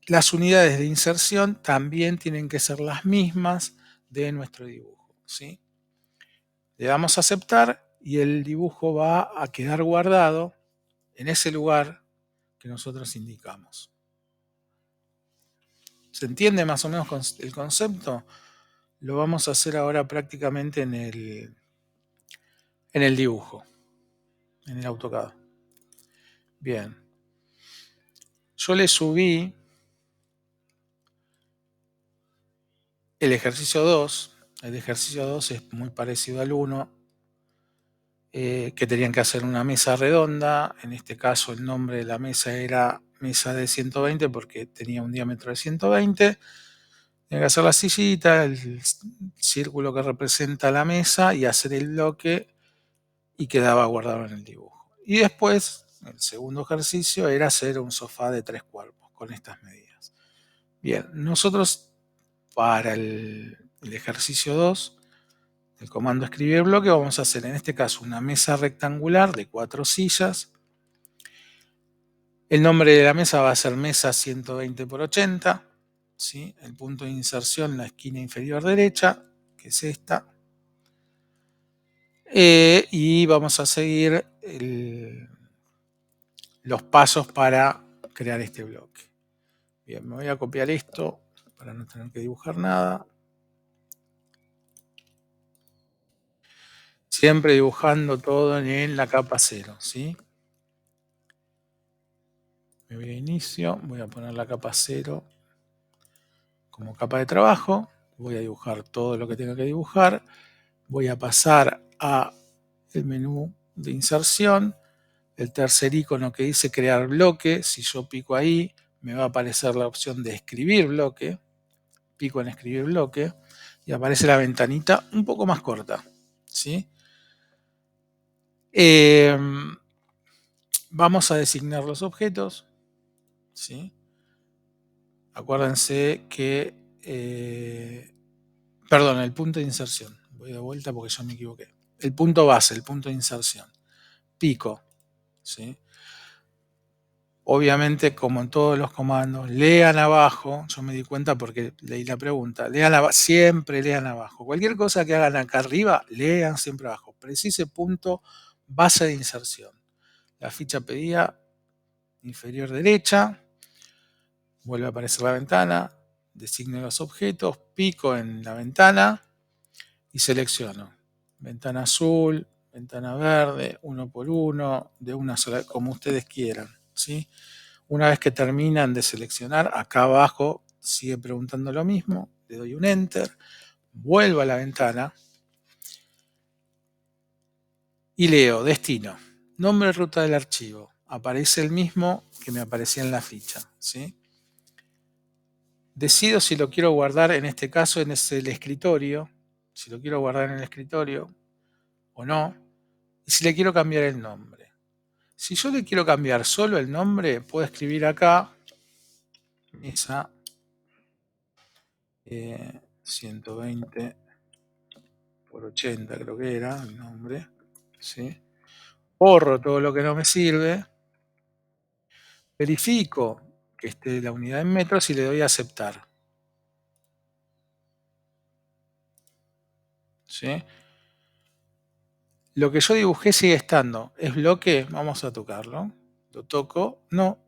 Speaker 1: las unidades de inserción también tienen que ser las mismas de nuestro dibujo, ¿sí? Le damos a aceptar y el dibujo va a quedar guardado en ese lugar que nosotros indicamos. ¿Se entiende más o menos el concepto? Lo vamos a hacer ahora prácticamente en el dibujo, en el AutoCAD. Bien. Yo le subí el ejercicio 2. El ejercicio 2 es muy parecido al 1, que tenían que hacer una mesa redonda. En este caso el nombre de la mesa era mesa de 120 porque tenía un diámetro de 120. Tienen que hacer la sillita, el círculo que representa la mesa y hacer el bloque y quedaba guardado en el dibujo. Y después, el segundo ejercicio era hacer un sofá de 3 cuerpos con estas medidas. Bien, nosotros para el ejercicio 2, el comando escribir bloque, vamos a hacer en este caso una mesa rectangular de 4 sillas. El nombre de la mesa va a ser mesa 120 por 80. ¿Sí? El punto de inserción en la esquina inferior derecha, que es esta. Y vamos a seguir los pasos para crear este bloque. Bien, me voy a copiar esto para no tener que dibujar nada. Siempre dibujando todo en la capa 0, ¿sí? Me voy a inicio, voy a poner la capa 0 como capa de trabajo. Voy a dibujar todo lo que tenga que dibujar. Voy a pasar a el menú de inserción. El tercer icono que dice crear bloque, si yo pico ahí, me va a aparecer la opción de escribir bloque. Pico en escribir bloque y aparece la ventanita un poco más corta, ¿sí? Vamos a designar los objetos, ¿sí? Acuérdense que, perdón, el punto de inserción. Voy de vuelta porque yo me equivoqué. El punto base, el punto de inserción. Pico, ¿sí? Obviamente, como en todos los comandos, lean abajo. Yo me di cuenta porque leí la pregunta. Siempre lean abajo. Cualquier cosa que hagan acá arriba, lean siempre abajo. Precise punto base de inserción. La ficha pedida inferior derecha. Vuelve a aparecer la ventana. Designo los objetos. Pico en la ventana y selecciono. Ventana azul, ventana verde, 1 por 1, de una sola, como ustedes quieran, ¿sí? Una vez que terminan de seleccionar, acá abajo sigue preguntando lo mismo, le doy un Enter, vuelvo a la ventana y leo destino, nombre ruta del archivo, aparece el mismo que me aparecía en la ficha, ¿sí? Decido si lo quiero guardar, en este caso en el escritorio, si lo quiero guardar en el escritorio o no, y si le quiero cambiar el nombre. Si yo le quiero cambiar solo el nombre, puedo escribir acá mesa 120 por 80, creo que era el nombre, ¿sí? Borro todo lo que no me sirve, verifico que esté la unidad en metros y le doy a aceptar, ¿sí? Lo que yo dibujé sigue estando. ¿Es bloque? Vamos a tocarlo. Lo toco. No.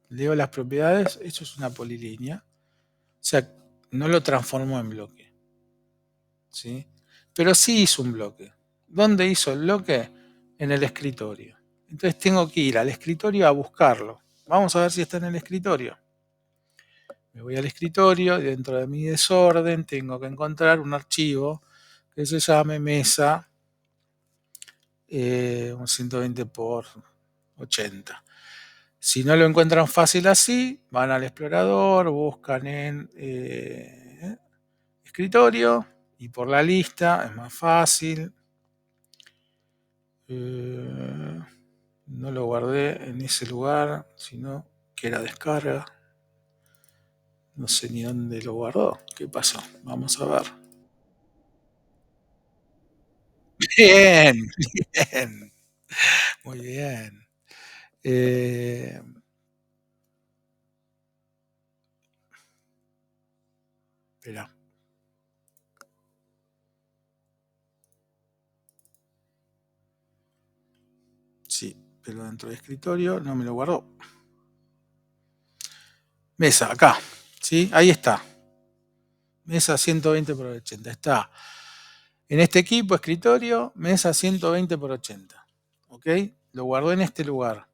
Speaker 1: Leo las propiedades. Esto es una polilínea. O sea, no lo transformó en bloque, ¿sí? Pero sí hizo un bloque. ¿Dónde hizo el bloque? En el escritorio. Entonces tengo que ir al escritorio a buscarlo. Vamos a ver si está en el escritorio. Me voy al escritorio y dentro de mi desorden tengo que encontrar un archivo que se llame mesa un 120 por 80. Si no lo encuentran fácil así, van al explorador, buscan en escritorio y por la lista es más fácil. No lo guardé en ese lugar, sino que era descarga. No sé ni dónde lo guardó. ¿Qué pasó? Vamos a ver. Bien, bien. Muy bien. Espera. Sí, pero dentro del escritorio no me lo guardó. Mesa, acá. ¿Sí? Ahí está. Mesa 120 por 80. Está en este equipo, escritorio, mesa 120 por 80. ¿Ok? Lo guardo en este lugar.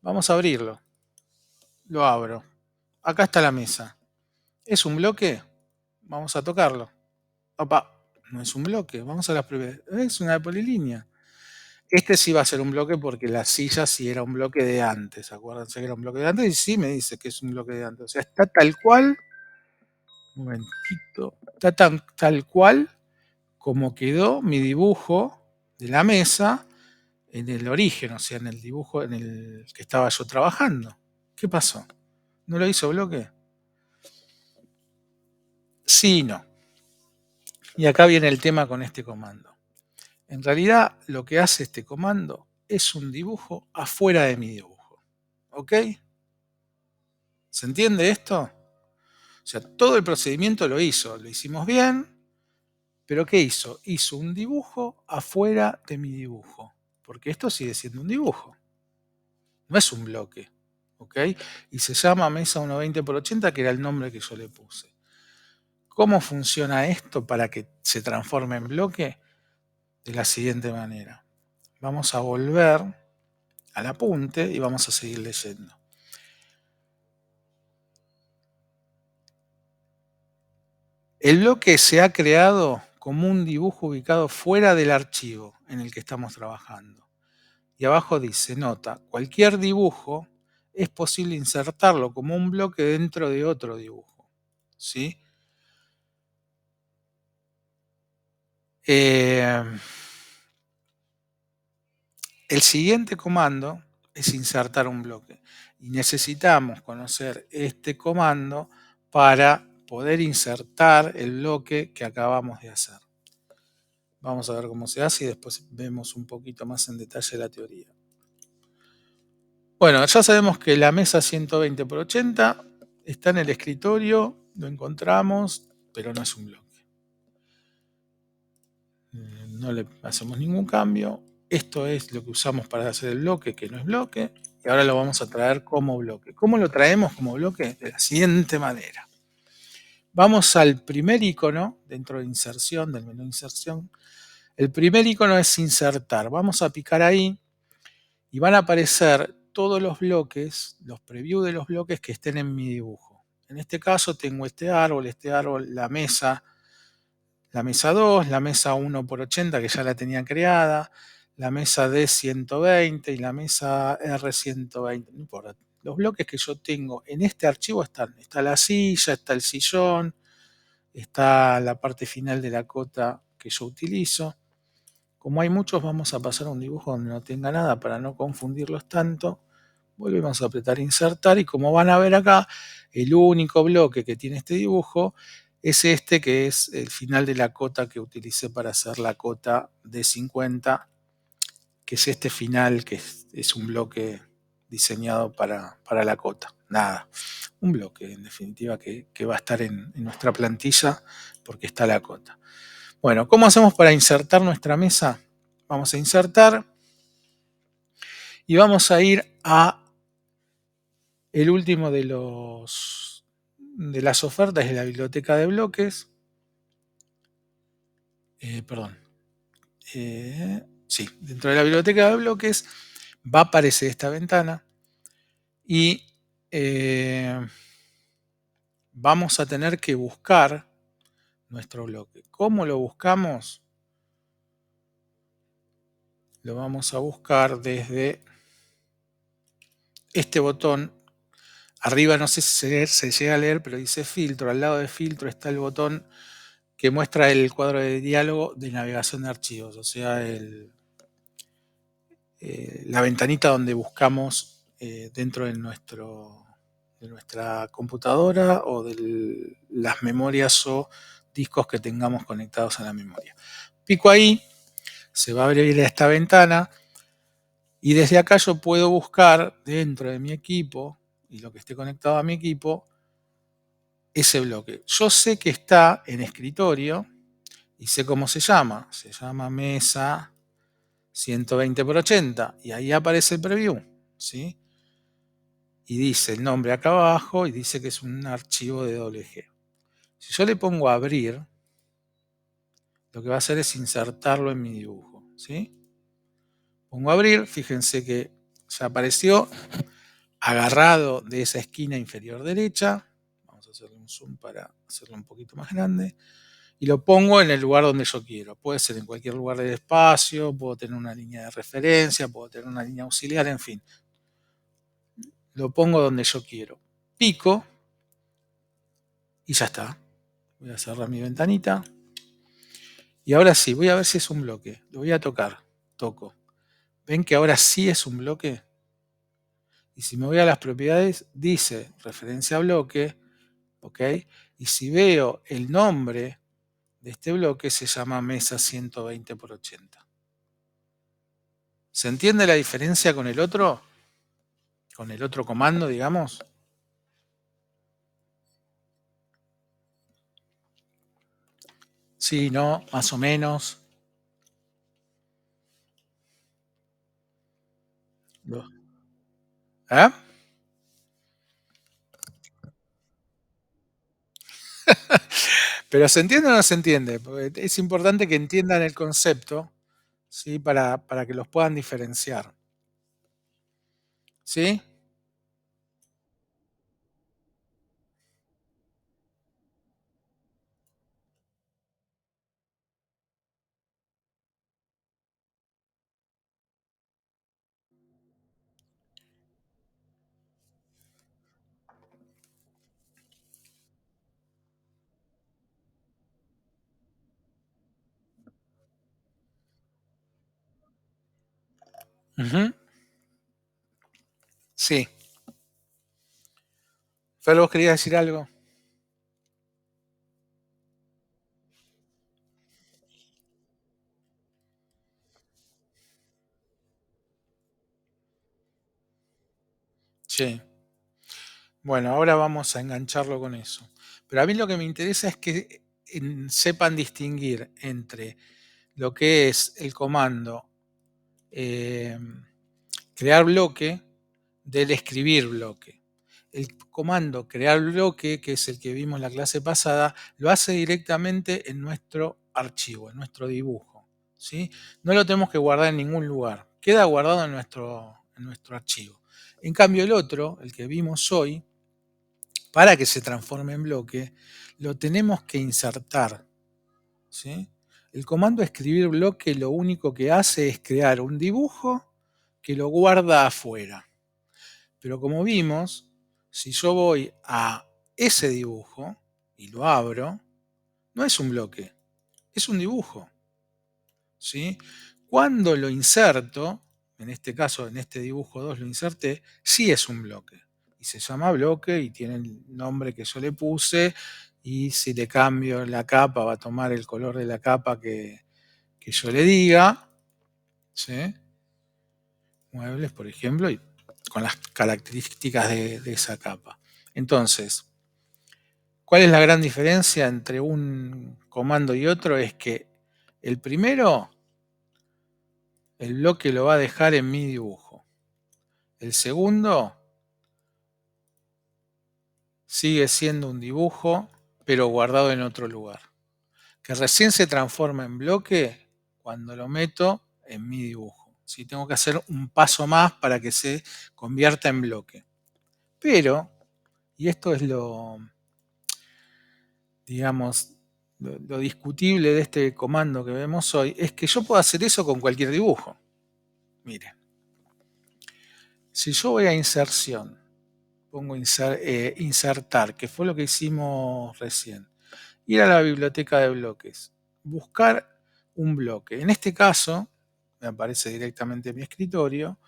Speaker 1: Vamos a abrirlo. Lo abro. Acá está la mesa. ¿Es un bloque? Vamos a tocarlo. Opa, no es un bloque. Vamos a las propiedades. Es una polilínea. Este sí va a ser un bloque porque la silla sí era un bloque de antes. Acuérdense que era un bloque de antes y sí me dice que es un bloque de antes. O sea, está tal cual. Un momentito. Está tal cual como quedó mi dibujo de la mesa en el origen, o sea, en el dibujo en el que estaba yo trabajando. ¿Qué pasó? ¿No lo hizo bloque? Sí, no. Y acá viene el tema con este comando. En realidad, lo que hace este comando es un dibujo afuera de mi dibujo. ¿Ok? ¿Se entiende esto? O sea, todo el procedimiento lo hizo, lo hicimos bien, pero ¿qué hizo? Hizo un dibujo afuera de mi dibujo, porque esto sigue siendo un dibujo, no es un bloque, ¿ok? Y se llama mesa 120 por 80, que era el nombre que yo le puse. ¿Cómo funciona esto para que se transforme en bloque? De la siguiente manera. Vamos a volver al apunte y vamos a seguir leyendo. El bloque se ha creado como un dibujo ubicado fuera del archivo en el que estamos trabajando. Y abajo dice, nota, cualquier dibujo es posible insertarlo como un bloque dentro de otro dibujo. ¿Sí? El siguiente comando es insertar un bloque. Y necesitamos conocer este comando para poder insertar el bloque que acabamos de hacer. Vamos a ver cómo se hace y después vemos un poquito más en detalle la teoría. Bueno, ya sabemos que la mesa 120 por 80 está en el escritorio, lo encontramos, pero no es un bloque. No le hacemos ningún cambio. Esto es lo que usamos para hacer el bloque, que no es bloque, y ahora lo vamos a traer como bloque. ¿Cómo lo traemos como bloque? De la siguiente manera. Vamos al primer icono dentro de inserción, del menú inserción. El primer icono es insertar. Vamos a picar ahí y van a aparecer todos los bloques, los previews de los bloques que estén en mi dibujo. En este caso tengo este árbol, la mesa 2, la mesa 1 por 80 que ya la tenía creada, la mesa D120 y la mesa R120, no importa. Los bloques que yo tengo en este archivo están. Está la silla, está el sillón, está la parte final de la cota que yo utilizo. Como hay muchos, vamos a pasar a un dibujo donde no tenga nada para no confundirlos tanto. Volvemos a apretar insertar y como van a ver acá, el único bloque que tiene este dibujo es este, que es el final de la cota que utilicé para hacer la cota de 50, que es este final, que es un bloque diseñado para la cota. Nada, un bloque en definitiva que va a estar en nuestra plantilla porque está la cota. Bueno, ¿cómo hacemos para insertar nuestra mesa? Vamos a insertar y vamos a ir a el último de las ofertas de la biblioteca de bloques. Perdón. Sí, dentro de la biblioteca de bloques va a aparecer esta ventana y vamos a tener que buscar nuestro bloque. ¿Cómo lo buscamos? Lo vamos a buscar desde este botón. Arriba no sé si se llega a leer, pero dice filtro. Al lado de filtro está el botón que muestra el cuadro de diálogo de navegación de archivos, o sea, la ventanita donde buscamos dentro de nuestra computadora o de las memorias o discos que tengamos conectados a la memoria. Pico ahí, se va a abrir esta ventana y desde acá yo puedo buscar dentro de mi equipo y lo que esté conectado a mi equipo ese bloque. Yo sé que está en escritorio y sé cómo se llama. Se llama mesa 120 por 80 y ahí aparece el preview, ¿sí? Y dice el nombre acá abajo y dice que es un archivo de WG. Si yo le pongo a abrir, lo que va a hacer es insertarlo en mi dibujo, ¿sí? Pongo a abrir, fíjense que ya apareció agarrado de esa esquina inferior derecha. Vamos a hacerle un zoom para hacerlo un poquito más grande. Y lo pongo en el lugar donde yo quiero. Puede ser en cualquier lugar del espacio, puedo tener una línea de referencia, puedo tener una línea auxiliar, en fin. Lo pongo donde yo quiero. Pico y ya está. Voy a cerrar mi ventanita. Y ahora sí, voy a ver si es un bloque. Lo voy a tocar. Toco. ¿Ven que ahora sí es un bloque? Y si me voy a las propiedades, dice referencia a bloque, ¿ok? Y si veo el nombre de este bloque, se llama mesa 120 por 80. ¿Se entiende la diferencia con el otro? Con el otro comando, digamos. Sí, no, más o menos. ¿Eh? Pero ¿se entiende o no se entiende? Porque es importante que entiendan el concepto, ¿sí? Para que los puedan diferenciar. ¿Sí? Ujú. Sí. Fer, ¿vos querías decir algo? Sí. Bueno, ahora vamos a engancharlo con eso. Pero a mí lo que me interesa es que sepan distinguir entre lo que es el comando eh, crear bloque del escribir bloque. El comando crear bloque, que es el que vimos en la clase pasada, lo hace directamente en nuestro archivo, en nuestro dibujo, ¿sí? No lo tenemos que guardar en ningún lugar, queda guardado en nuestro archivo. En cambio el otro, el que vimos hoy, para que se transforme en bloque, lo tenemos que insertar, ¿sí? El comando escribir bloque lo único que hace es crear un dibujo que lo guarda afuera. Pero como vimos, si yo voy a ese dibujo y lo abro, no es un bloque, es un dibujo. ¿Sí? Cuando lo inserto, en este caso, en este dibujo 2 lo inserté, sí es un bloque. Y se llama bloque y tiene el nombre que yo le puse. Y si le cambio la capa, va a tomar el color de la capa que yo le diga. ¿Sí? Muebles, por ejemplo, y con las características de esa capa. Entonces, ¿cuál es la gran diferencia entre un comando y otro? Es que el primero, el bloque lo va a dejar en mi dibujo. El segundo sigue siendo un dibujo, pero guardado en otro lugar, que recién se transforma en bloque cuando lo meto en mi dibujo. ¿Sí? Tengo que hacer un paso más para que se convierta en bloque. Pero, y esto es digamos, lo discutible de este comando que vemos hoy, es que yo puedo hacer eso con cualquier dibujo. Mire, si yo voy a inserción, pongo insertar, que fue lo que hicimos recién, ir a la biblioteca de bloques, buscar un bloque. En este caso, me aparece directamente en mi escritorio,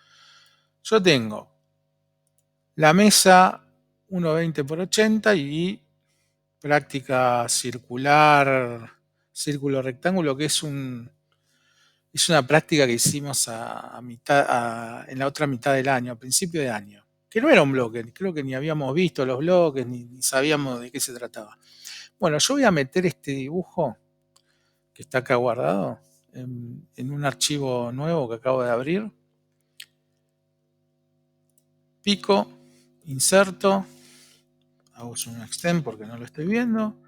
Speaker 1: yo tengo la mesa 1,20 por 80 y práctica circular, círculo rectángulo, que es una práctica que hicimos en la otra mitad del año, a principio de año, que no era un bloque, creo que ni habíamos visto los bloques, ni sabíamos de qué se trataba. Bueno, yo voy a meter este dibujo que está acá guardado en un archivo nuevo que acabo de abrir. Pico, inserto, hago un extend porque no lo estoy viendo,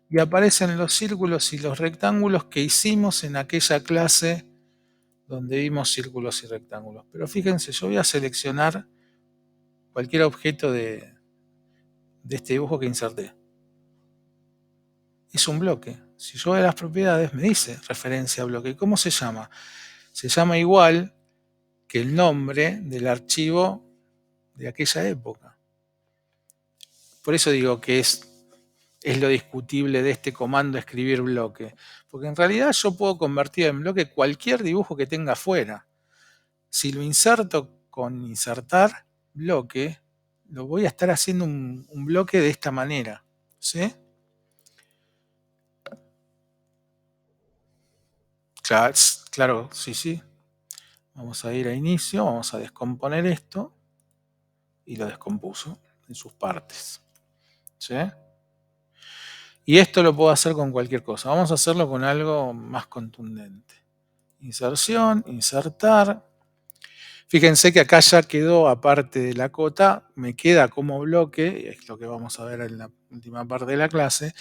Speaker 1: y aparecen los círculos y los rectángulos que hicimos en aquella clase donde vimos círculos y rectángulos. Pero fíjense, yo voy a seleccionar cualquier objeto de este dibujo que inserté. Es un bloque. Si yo voy a las propiedades, me dice referencia a bloque. ¿Cómo se llama? Se llama igual que el nombre del archivo de aquella época. Por eso digo que es lo discutible de este comando escribir bloque. Porque en realidad yo puedo convertir en bloque cualquier dibujo que tenga afuera. Si lo inserto con insertar bloque, lo voy a estar haciendo un bloque de esta manera. ¿Sí? Claro, claro, sí, sí. Vamos a ir a inicio, vamos a descomponer esto y lo descompuso en sus partes. ¿Sí? Y esto lo puedo hacer con cualquier cosa. Vamos a hacerlo con algo más contundente. Inserción, insertar. Fíjense que acá ya quedó, aparte de la cota, me queda como bloque, es lo que vamos a ver en la última parte de la clase,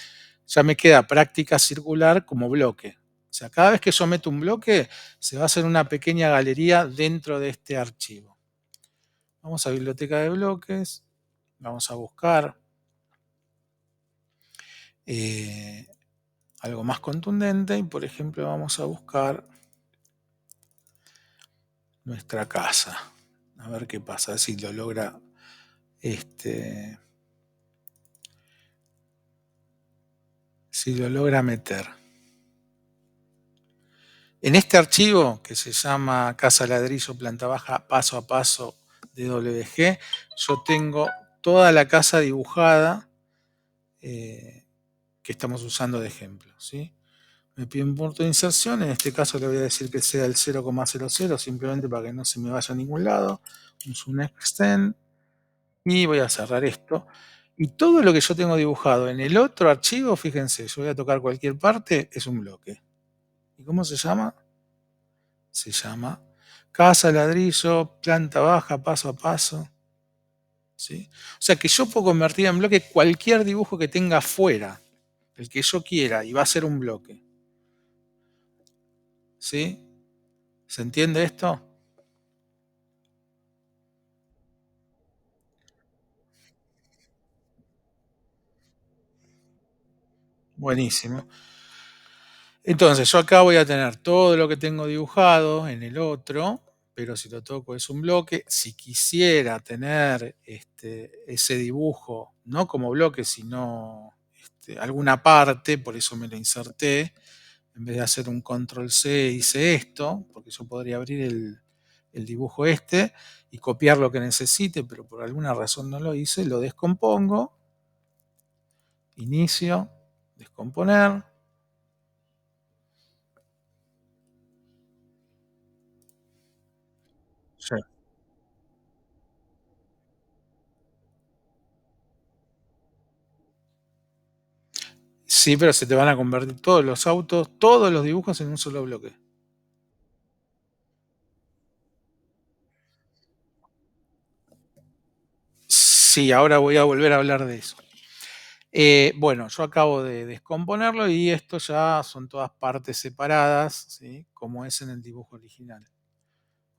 Speaker 1: ya me queda práctica circular como bloque. O sea, cada vez que yo meto un bloque, se va a hacer una pequeña galería dentro de este archivo. Vamos a biblioteca de bloques, vamos a buscar algo más contundente y, por ejemplo, vamos a buscar nuestra casa. A ver qué pasa, a ver si lo logra si lo logra meter. En este archivo que se llama Casa Ladrillo Planta Baja Paso a Paso DWG, yo tengo toda la casa dibujada que estamos usando de ejemplo. ¿Sí? Me pide un punto de inserción, en este caso le voy a decir que sea el 0,00, simplemente para que no se me vaya a ningún lado. Un extend y voy a cerrar esto. Y todo lo que yo tengo dibujado en el otro archivo, fíjense, yo voy a tocar cualquier parte, es un bloque. ¿Y cómo se llama? Se llama casa, ladrillo, planta baja, paso a paso. ¿Sí? O sea que yo puedo convertir en bloque cualquier dibujo que tenga afuera, el que yo quiera, y va a ser un bloque. ¿Sí? ¿Se entiende esto? Buenísimo. Entonces, yo acá voy a tener todo lo que tengo dibujado en el otro, pero si lo toco es un bloque. Si quisiera tener ese dibujo, no como bloque, sino alguna parte, por eso me lo inserté, en vez de hacer un control C hice esto, porque yo podría abrir el dibujo y copiar lo que necesite, pero por alguna razón no lo hice, lo descompongo, inicio, descomponer. Sí. Sí, pero se te van a convertir todos los autos, todos los dibujos en un solo bloque. Sí, ahora voy a volver a hablar de eso. Bueno, yo acabo de descomponerlo y esto ya son todas partes separadas, ¿sí? Como es en el dibujo original.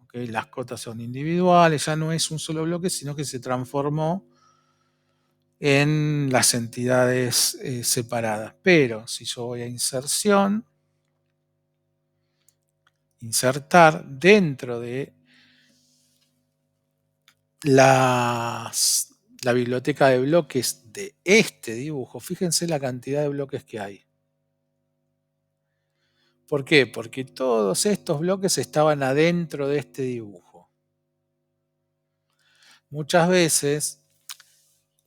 Speaker 1: ¿Ok? Las cotas son individuales, ya no es un solo bloque, sino que se transformó en las entidades separadas. Pero si yo voy a inserción, insertar dentro de la biblioteca de bloques de este dibujo, fíjense la cantidad de bloques que hay. ¿Por qué? Porque todos estos bloques estaban adentro de este dibujo. Muchas veces,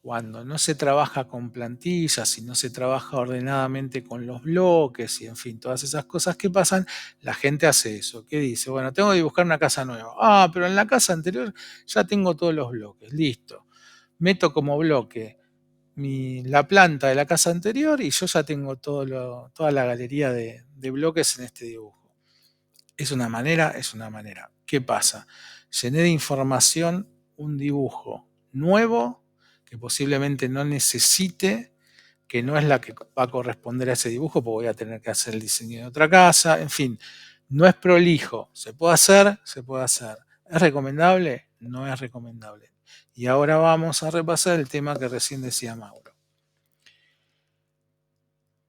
Speaker 1: cuando no se trabaja con plantillas y no se trabaja ordenadamente con los bloques y en fin, todas esas cosas que pasan, la gente hace eso. ¿Qué dice? Bueno, tengo que dibujar una casa nueva. Ah, pero en la casa anterior ya tengo todos los bloques. Listo. Meto como bloque la planta de la casa anterior y yo ya tengo toda la galería de bloques en este dibujo. Es una manera, es una manera. ¿Qué pasa? Llené de información un dibujo nuevo que posiblemente no necesite, que no es la que va a corresponder a ese dibujo, porque voy a tener que hacer el diseño de otra casa, en fin, no es prolijo. ¿Se puede hacer? Se puede hacer. ¿Es recomendable? No es recomendable. Y ahora vamos a repasar el tema que recién decía Mauro.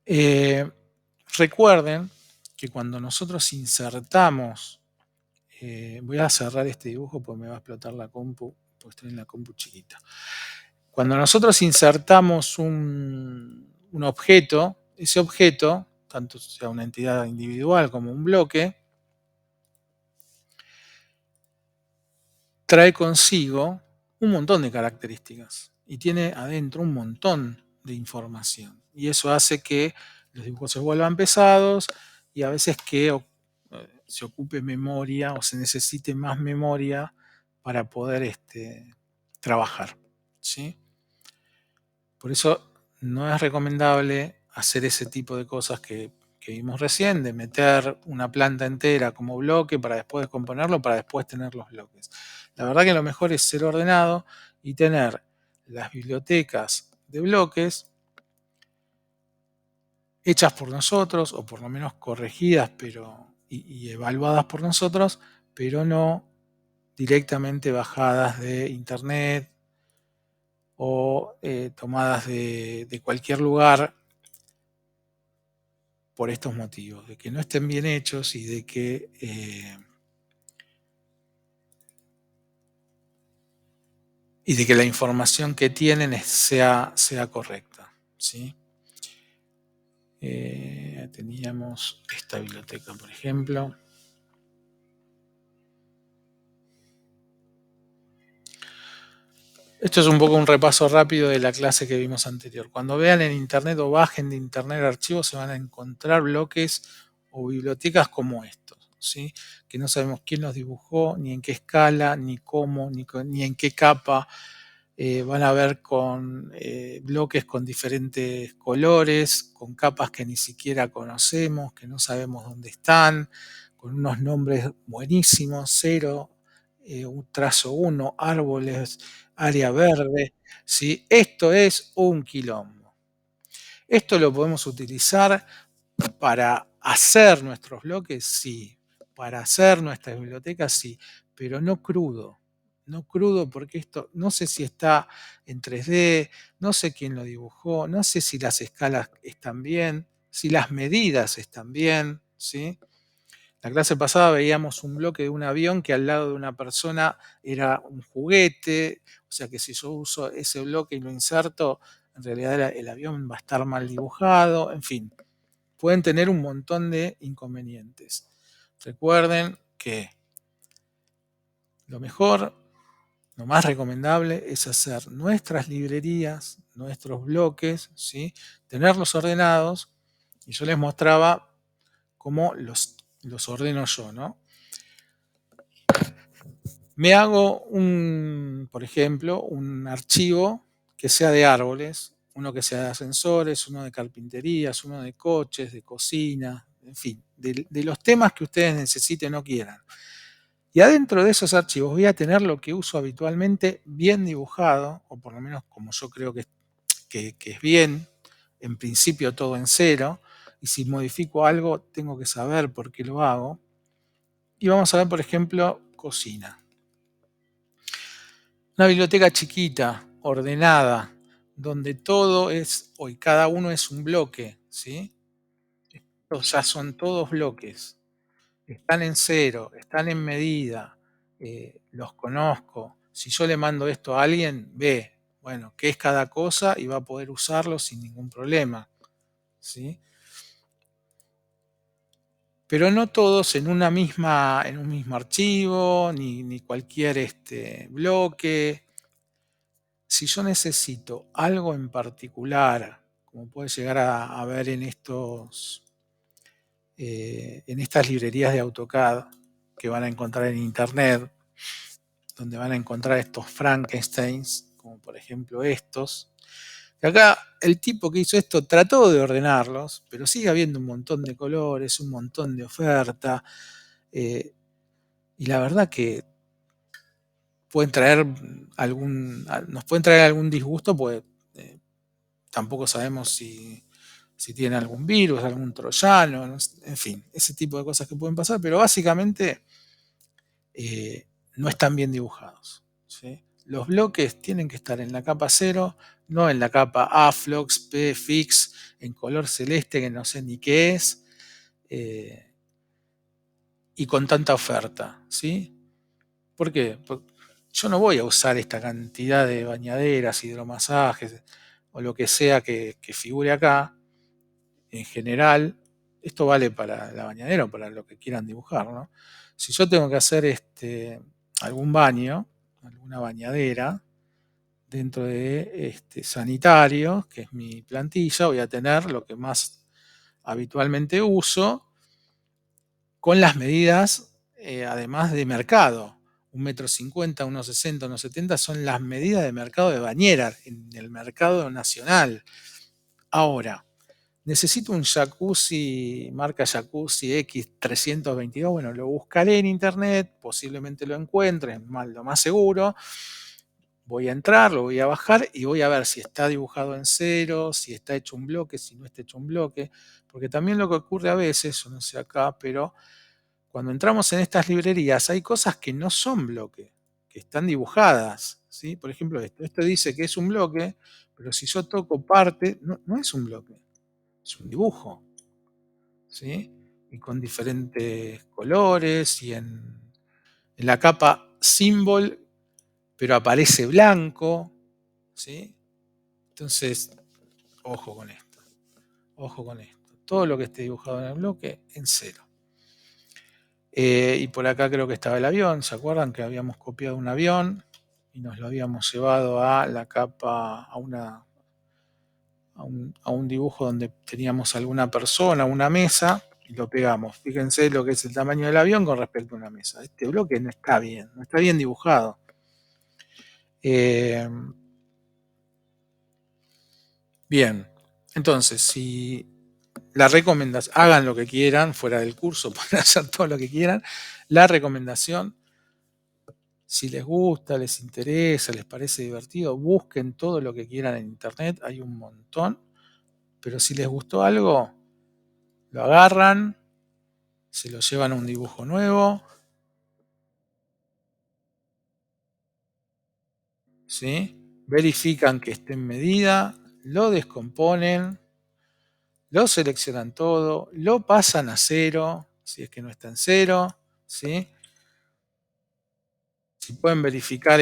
Speaker 1: Eh, Recuerden que cuando nosotros insertamos, voy a cerrar este dibujo porque me va a explotar la compu, porque estoy en la compu chiquita. Cuando nosotros insertamos un objeto, ese objeto, tanto sea una entidad individual como un bloque, trae consigo un montón de características y tiene adentro un montón de información. Y eso hace que los dibujos se vuelvan pesados y a veces que se ocupe memoria o se necesite más memoria para poder trabajar. ¿Sí? Por eso no es recomendable hacer ese tipo de cosas que vimos recién, de meter una planta entera como bloque para después descomponerlo, para después tener los bloques. La verdad que lo mejor es ser ordenado y tener las bibliotecas de bloques hechas por nosotros, o por lo menos corregidas y evaluadas por nosotros, pero no directamente bajadas de internet o tomadas de cualquier lugar por estos motivos, de que no estén bien hechos y de que la información que tienen sea correcta. ¿Sí? Teníamos esta biblioteca, por ejemplo. Esto es un poco un repaso rápido de la clase que vimos anterior. Cuando vean en internet o bajen de internet archivos, se van a encontrar bloques o bibliotecas como estos, ¿sí? Que no sabemos quién los dibujó, ni en qué escala, ni cómo, ni en qué capa. Van a ver con bloques con diferentes colores, con capas que ni siquiera conocemos, que no sabemos dónde están, con unos nombres buenísimos, cero, un trazo 1, árboles, área verde. ¿Sí? Esto es un quilombo. Esto lo podemos utilizar para hacer nuestros bloques, sí. Para hacer nuestras bibliotecas, sí. Pero no crudo. No crudo porque esto no sé si está en 3D, no sé quién lo dibujó, no sé si las escalas están bien. si las medidas están bien, ¿sí? La clase pasada veíamos un bloque de un avión que al lado de una persona era un juguete, o sea que si yo uso ese bloque y lo inserto, en realidad el avión va a estar mal dibujado, en fin, pueden tener un montón de inconvenientes. Recuerden que lo mejor, lo más recomendable es hacer nuestras librerías, nuestros bloques, ¿sí? Tenerlos ordenados, y yo les mostraba cómo los ordeno yo, ¿no? Me hago por ejemplo, un archivo que sea de árboles, uno que sea de ascensores, uno de carpinterías, uno de coches, de cocina, en fin, de los temas que ustedes necesiten o quieran. Y adentro de esos archivos voy a tener lo que uso habitualmente bien dibujado, o por lo menos como yo creo que es bien, en principio todo en cero, y si modifico algo tengo que saber por qué lo hago. Y vamos a ver, por ejemplo, cocina. Una biblioteca chiquita, ordenada, donde todo es, hoy cada uno es un bloque, ¿sí? Estos ya son todos bloques. Están en cero, están en medida, los conozco. Si yo le mando esto a alguien, ve, bueno, qué es cada cosa y va a poder usarlo sin ningún problema, ¿sí? Pero no todos en un mismo archivo, ni cualquier bloque. Si yo necesito algo en particular, como puede llegar a ver en estas librerías de AutoCAD que van a encontrar en internet, donde van a encontrar estos Frankensteins, como por ejemplo estos. Y acá el tipo que hizo esto trató de ordenarlos, pero sigue habiendo un montón de colores, un montón de oferta, y la verdad que pueden traer nos pueden traer algún disgusto, pues tampoco sabemos si tiene algún virus, algún troyano, en fin, ese tipo de cosas que pueden pasar, pero básicamente no están bien dibujados, ¿sí? Los bloques tienen que estar en la capa 0, no en la capa AFLOX, PFix, en color celeste que no sé ni qué es, eh, y con tanta oferta, ¿sí? ¿Por qué? Porque yo no voy a usar esta cantidad de bañaderas, hidromasajes o lo que sea que figure acá. En general, esto vale para la bañadera o para lo que quieran dibujar, ¿no? Si yo tengo que hacer algún baño, alguna bañadera, dentro de sanitario, que es mi plantilla, voy a tener lo que más habitualmente uso, con las medidas, además de mercado. 1,50 m, 1,60 m, 1,70 m son las medidas de mercado de bañera en el mercado nacional. Ahora, necesito un jacuzzi, marca Jacuzzi X322. Bueno, lo buscaré en internet, posiblemente lo encuentre, lo más seguro. Voy a entrar, lo voy a bajar y voy a ver si está dibujado en cero, si está hecho un bloque, si no está hecho un bloque. Porque también lo que ocurre a veces, yo no sé acá, pero cuando entramos en estas librerías hay cosas que no son bloque, que están dibujadas, ¿sí? Por ejemplo, esto dice que es un bloque, pero si yo toco parte, no es un bloque, es un dibujo, ¿sí? Y con diferentes colores y en la capa symbol, pero aparece blanco, ¿sí? Entonces, ojo con esto, ojo con esto. Todo lo que esté dibujado en el bloque, en cero. Y por acá creo que estaba el avión, ¿se acuerdan que habíamos copiado un avión y nos lo habíamos llevado a la capa, a un dibujo donde teníamos alguna persona, una mesa, y lo pegamos? Fíjense lo que es el tamaño del avión con respecto a una mesa. Este bloque no está bien dibujado. Eh, bien, entonces, si la recomendación, hagan lo que quieran, fuera del curso, pueden hacer todo lo que quieran. La recomendación, si les gusta, les interesa, les parece divertido, busquen todo lo que quieran en internet, hay un montón, pero si les gustó algo, lo agarran, se lo llevan a un dibujo nuevo, ¿sí? Verifican que esté en medida, lo descomponen, lo seleccionan todo, lo pasan a cero, si es que no está en cero, ¿sí? Si pueden verificar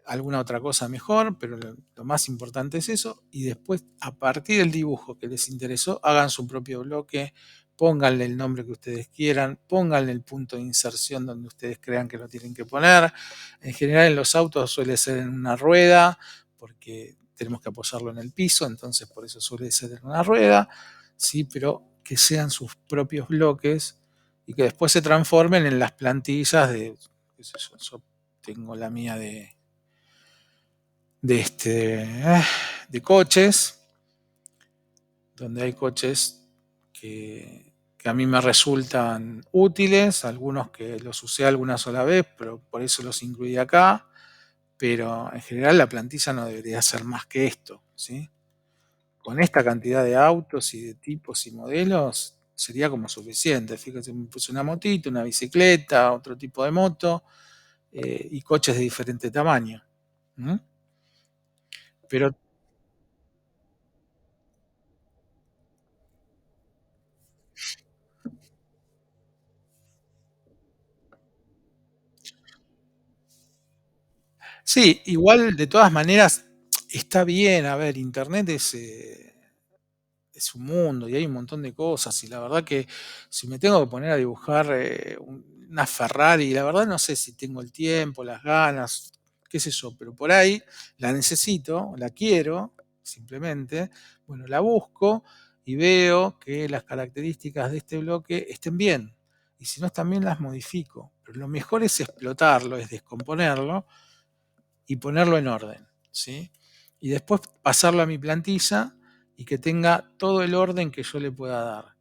Speaker 1: alguna otra cosa mejor, pero lo más importante es eso. Y después, a partir del dibujo que les interesó, hagan su propio bloque, pónganle el nombre que ustedes quieran, pónganle el punto de inserción donde ustedes crean que lo tienen que poner. En general en los autos suele ser en una rueda, porque tenemos que apoyarlo en el piso, entonces por eso suele ser en una rueda, ¿sí? Pero que sean sus propios bloques y que después se transformen en las plantillas de qué sé yo tengo la mía de, este, de coches, donde hay coches que a mí me resultan útiles, algunos que los usé alguna sola vez, pero por eso los incluí acá, pero en general la plantilla no debería ser más que esto, ¿sí? Con esta cantidad de autos y de tipos y modelos sería como suficiente. Fíjense, me puse una motito, una bicicleta, otro tipo de moto, y coches de diferente tamaño. ¿Mm? Pero sí, igual de todas maneras está bien, a ver, Internet es un mundo y hay un montón de cosas y la verdad que si me tengo que poner a dibujar una Ferrari, la verdad no sé si tengo el tiempo, las ganas, qué sé yo, pero por ahí la necesito, la quiero, simplemente, bueno, la busco y veo que las características de este bloque estén bien. Y si no están bien, las modifico. Pero lo mejor es explotarlo, es descomponerlo y ponerlo en orden, ¿sí? Y después pasarlo a mi plantilla y que tenga todo el orden que yo le pueda dar.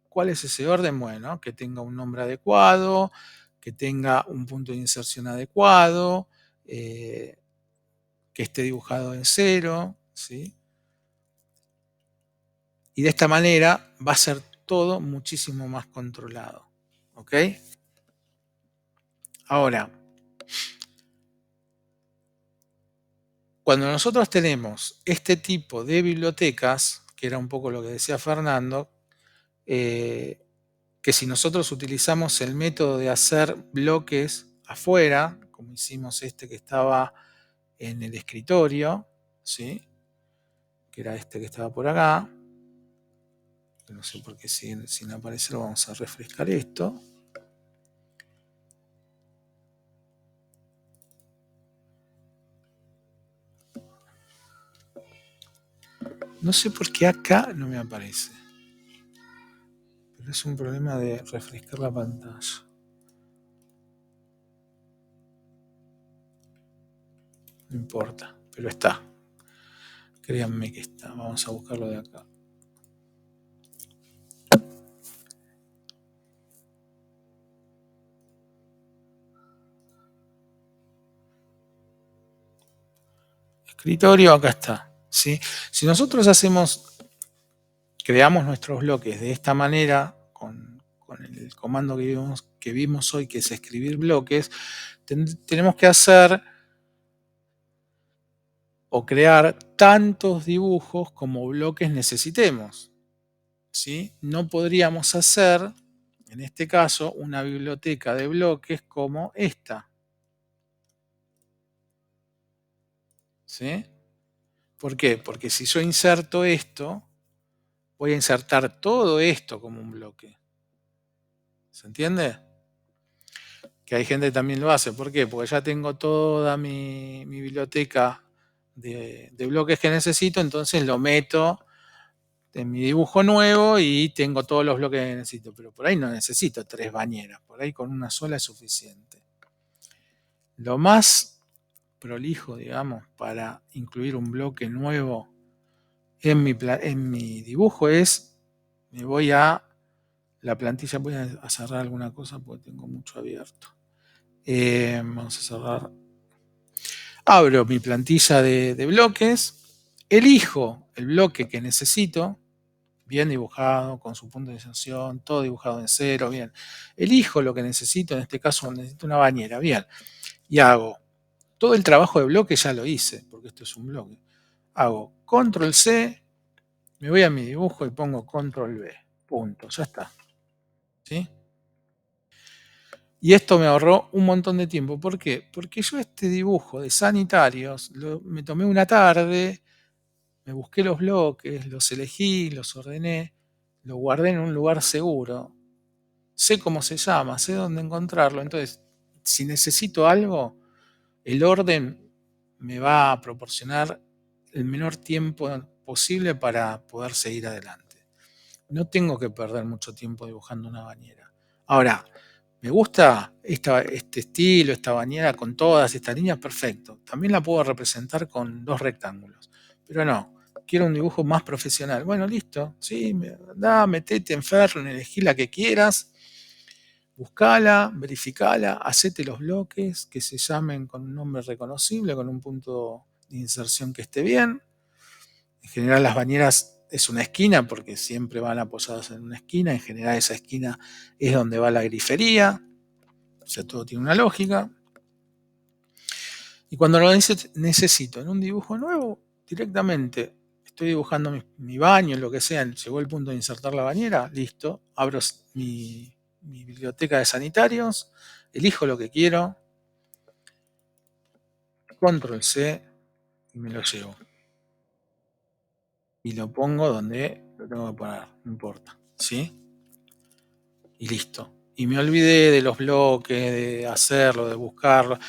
Speaker 1: ¿Cuál es ese orden? Bueno, que tenga un nombre adecuado, que tenga un punto de inserción adecuado, eh, que esté dibujado en cero, ¿sí? Y de esta manera va a ser todo muchísimo más controlado, ¿ok? Ahora, cuando nosotros tenemos este tipo de bibliotecas, que era un poco lo que decía Fernando, eh, que si nosotros utilizamos el método de hacer bloques afuera, como hicimos este que estaba en el escritorio, ¿sí? Que era este que estaba por acá, que no sé por qué sigue sin aparecer, vamos a refrescar esto. No sé por qué acá no me aparece, pero es un problema de refrescar la pantalla. No importa, pero está. Créanme que está. Vamos a buscarlo de acá. Escritorio, acá está. ¿Sí? Si nosotros creamos nuestros bloques de esta manera, con el comando que vimos hoy, que es escribir bloques, tenemos que hacer o crear tantos dibujos como bloques necesitemos. ¿Sí? No podríamos hacer, en este caso, una biblioteca de bloques como esta. ¿Sí? ¿Por qué? Porque si yo inserto esto, voy a insertar todo esto como un bloque. ¿Se entiende? Que hay gente que también lo hace. ¿Por qué? Porque ya tengo toda mi biblioteca de bloques que necesito, entonces lo meto en mi dibujo nuevo y tengo todos los bloques que necesito. Pero por ahí no necesito 3 bañeras, por ahí con una sola es suficiente. Lo más prolijo, digamos, para incluir un bloque nuevo en mi dibujo es, me voy a la plantilla, voy a cerrar alguna cosa porque tengo mucho abierto. Vamos a cerrar. Abro mi plantilla de bloques, elijo el bloque que necesito, bien dibujado, con su punto de inserción, todo dibujado en cero, bien. Elijo lo que necesito, en este caso necesito una bañera, bien. Y hago todo el trabajo de bloque, ya lo hice, porque esto es un bloque. Hago control C, Me voy a mi dibujo y pongo control V. Punto, ya está. ¿Sí? Y esto me ahorró un montón de tiempo. ¿Por qué? Porque yo este dibujo de sanitarios me tomé una tarde, me busqué los bloques, los elegí, los ordené, los guardé en un lugar seguro. Sé cómo se llama, sé dónde encontrarlo. Entonces, si necesito algo, el orden me va a proporcionar el menor tiempo posible para poder seguir adelante. No tengo que perder mucho tiempo dibujando una bañera. Ahora, me gusta este estilo, esta bañera con todas estas líneas, perfecto. También la puedo representar con dos rectángulos. Pero no, quiero un dibujo más profesional. Bueno, listo. Sí, andá, metete en Ferro, elegí la que quieras, buscala, verificala, hacete los bloques que se llamen con un nombre reconocible, con un punto de inserción que esté bien. En general las bañeras es una esquina porque siempre van apoyadas en una esquina. En general esa esquina es donde va la grifería. O sea, todo tiene una lógica. Y cuando lo necesito en un dibujo nuevo, directamente estoy dibujando mi baño, lo que sea, llegó el punto de insertar la bañera, listo, abro mi biblioteca de sanitarios, elijo lo que quiero, control C y me lo llevo. Y lo pongo donde lo tengo que poner, no importa, ¿sí? Y listo. Y me olvidé de los bloques, de hacerlo, de buscarlo.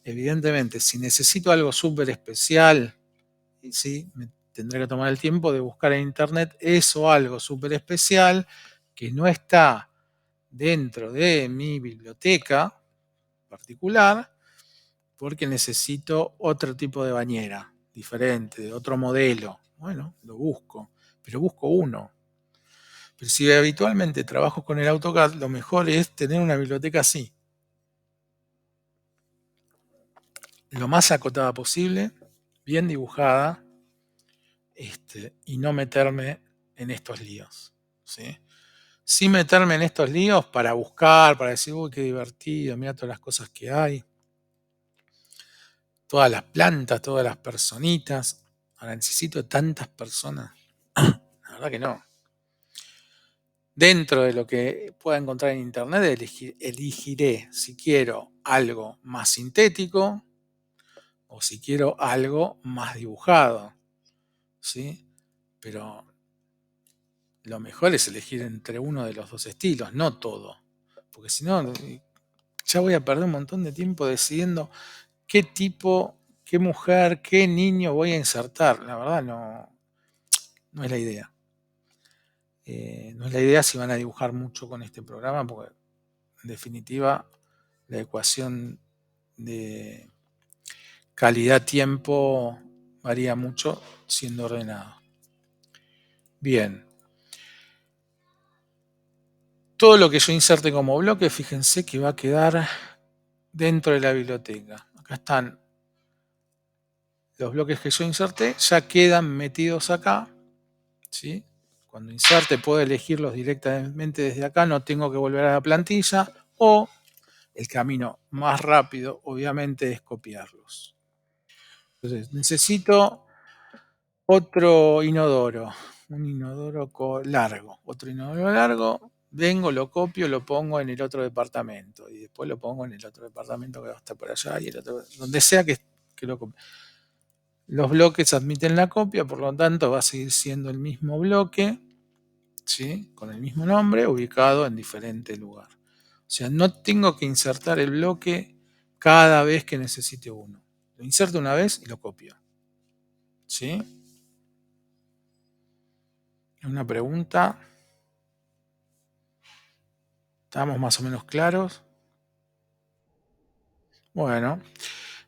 Speaker 1: Evidentemente, si necesito algo súper especial, sí, me tendré que tomar el tiempo de buscar en internet eso, algo súper especial que no está dentro de mi biblioteca particular, porque necesito otro tipo de bañera, diferente, de otro modelo. Bueno, lo busco, pero busco uno. Pero si habitualmente trabajo con el AutoCAD, lo mejor es tener una biblioteca así, lo más acotada posible, bien dibujada, y no meterme en estos líos. ¿Sí? Sin meterme en estos líos para buscar, para decir, uy, qué divertido, mira todas las cosas que hay, todas las plantas, todas las personitas. Ahora necesito tantas personas. La verdad que no. Dentro de lo que pueda encontrar en internet, elegiré si quiero algo más sintético o si quiero algo más dibujado. ¿Sí? Pero lo mejor es elegir entre uno de los dos estilos, no todo. Porque si no, ya voy a perder un montón de tiempo decidiendo qué tipo, qué mujer, qué niño voy a insertar. La verdad no es la idea. No es la idea si van a dibujar mucho con este programa, porque en definitiva la ecuación de calidad-tiempo varía mucho siendo ordenado. Bien. Todo lo que yo inserte como bloque, fíjense que va a quedar dentro de la biblioteca. Acá están los bloques que yo inserté, ya quedan metidos acá. ¿Sí? Cuando inserte puedo elegirlos directamente desde acá, no tengo que volver a la plantilla, o el camino más rápido obviamente es copiarlos. Entonces necesito otro inodoro, un inodoro largo, otro inodoro largo, vengo, lo copio, lo pongo en el otro departamento y después lo pongo en el otro departamento que va a estar por allá y el otro, donde sea que lo copie. Los bloques admiten la copia, por lo tanto va a seguir siendo el mismo bloque, ¿sí? Con el mismo nombre, ubicado en diferente lugar. O sea, no tengo que insertar el bloque cada vez que necesite uno. Lo inserto una vez y lo copio. ¿Sí? Una pregunta. ¿Estamos más o menos claros? Bueno,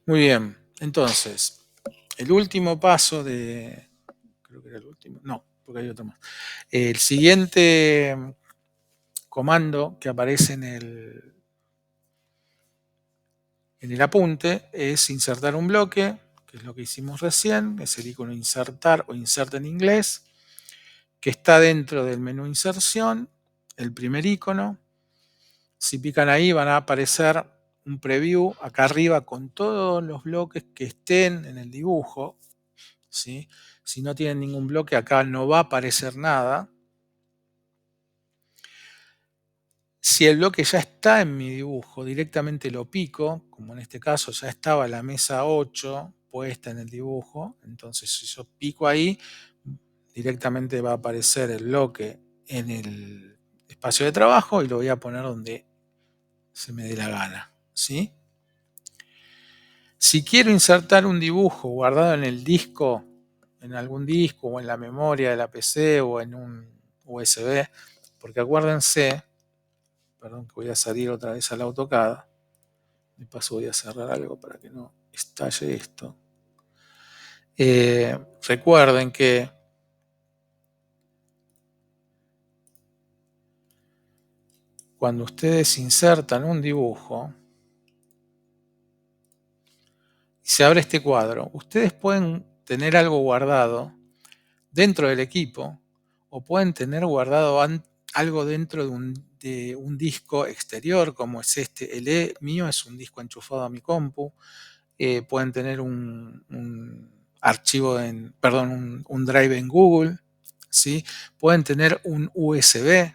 Speaker 1: muy bien. Entonces, el último paso de... Creo que era el último. No, porque hay otro más. El siguiente comando que aparece en el apunte es insertar un bloque, que es lo que hicimos recién, es el icono insertar o insert en inglés, que está dentro del menú inserción, el primer icono. Si pican ahí van a aparecer un preview acá arriba con todos los bloques que estén en el dibujo. ¿sí? Si no tienen ningún bloque, acá no va a aparecer nada. Si el bloque ya está en mi dibujo, directamente lo pico, como en este caso ya estaba la mesa 8 puesta en el dibujo, entonces si yo pico ahí, directamente va a aparecer el bloque en el espacio de trabajo y lo voy a poner donde se me dé la gana, ¿sí? Si quiero insertar un dibujo guardado en el disco, en algún disco o en la memoria de la PC o en un USB, porque acuérdense, perdón que voy a salir otra vez al AutoCAD, de paso voy a cerrar algo para que no estalle esto. Recuerden que cuando ustedes insertan un dibujo y se abre este cuadro, ustedes pueden tener algo guardado dentro del equipo o pueden tener guardado algo dentro de un disco exterior como es este. El mío es un disco enchufado a mi compu. Pueden tener un archivo un drive en Google, ¿sí? Pueden tener un USB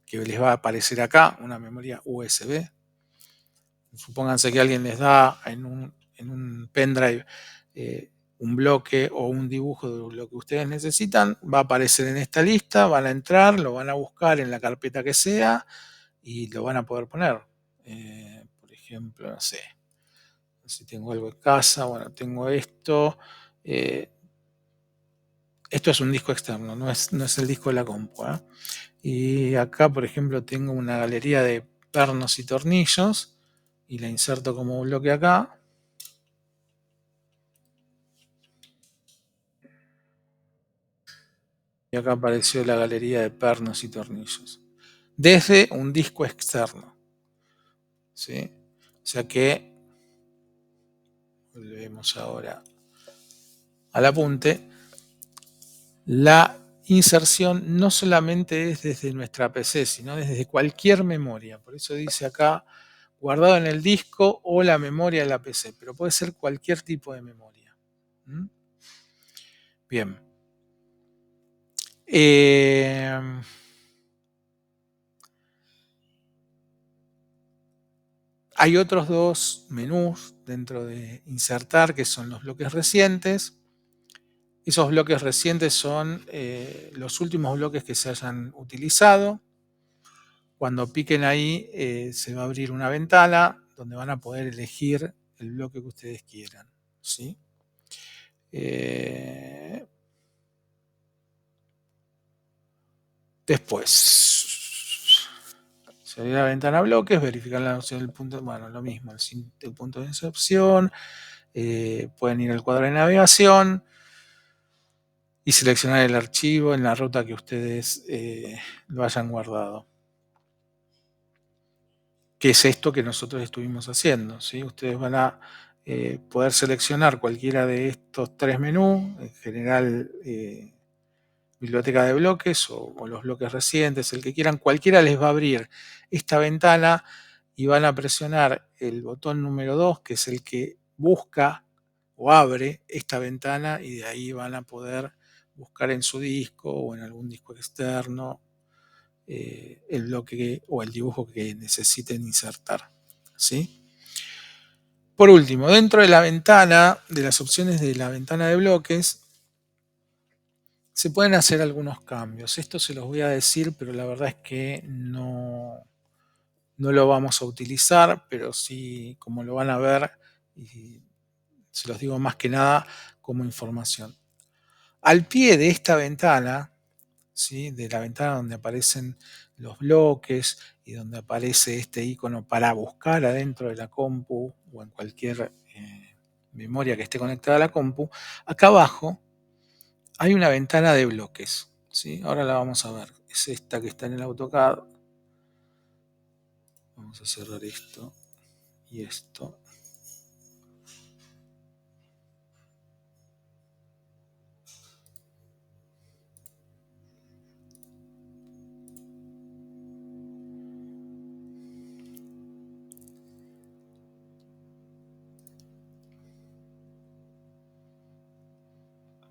Speaker 1: que les va a aparecer acá, una memoria USB. Supónganse que alguien les da en un pendrive un bloque o un dibujo de lo que ustedes necesitan, va a aparecer en esta lista, van a entrar, lo van a buscar en la carpeta que sea y lo van a poder poner. Por ejemplo, no sé, si tengo algo en casa, bueno, tengo esto. eh, Esto es un disco externo, no es el disco de la compu, ¿eh? Y acá, por ejemplo, tengo una galería de pernos y tornillos y la inserto como bloque acá. Y acá apareció la galería de pernos y tornillos. Desde un disco externo, ¿sí? O sea que, volvemos ahora al apunte, la inserción no solamente es desde nuestra PC, sino desde cualquier memoria. Por eso dice acá, guardado en el disco o la memoria de la PC, pero puede ser cualquier tipo de memoria. ¿Mm? Bien. Eh, Hay otros dos menús dentro de insertar, que son los bloques recientes. Esos bloques recientes son los últimos bloques que se hayan utilizado. Cuando piquen ahí se va a abrir una ventana donde van a poder elegir el bloque que ustedes quieran, ¿sí? Después, se abre la ventana bloques, verificar la opción del punto, bueno, lo mismo, el punto de inserción, pueden ir al cuadro de navegación y seleccionar el archivo en la ruta que ustedes lo hayan guardado. ¿Qué es esto que nosotros estuvimos haciendo? ¿Sí? Ustedes van a poder seleccionar cualquiera de estos tres menús, en general biblioteca de bloques o los bloques recientes, el que quieran, cualquiera les va a abrir esta ventana y van a presionar el botón número 2, que es el que busca o abre esta ventana y de ahí van a poder buscar en su disco o en algún disco externo el bloque o el dibujo que necesiten insertar, ¿sí? Por último, dentro de la ventana, de las opciones de la ventana de bloques, se pueden hacer algunos cambios. Esto se los voy a decir, pero la verdad es que no lo vamos a utilizar, pero sí, como lo van a ver, y se los digo más que nada como información. Al pie de esta ventana, ¿sí? De la ventana donde aparecen los bloques y donde aparece este icono para buscar adentro de la compu o en cualquier memoria que esté conectada a la compu, acá abajo hay una ventana de bloques, ¿sí? Ahora la vamos a ver. Es esta que está en el AutoCAD. Vamos a cerrar esto y esto.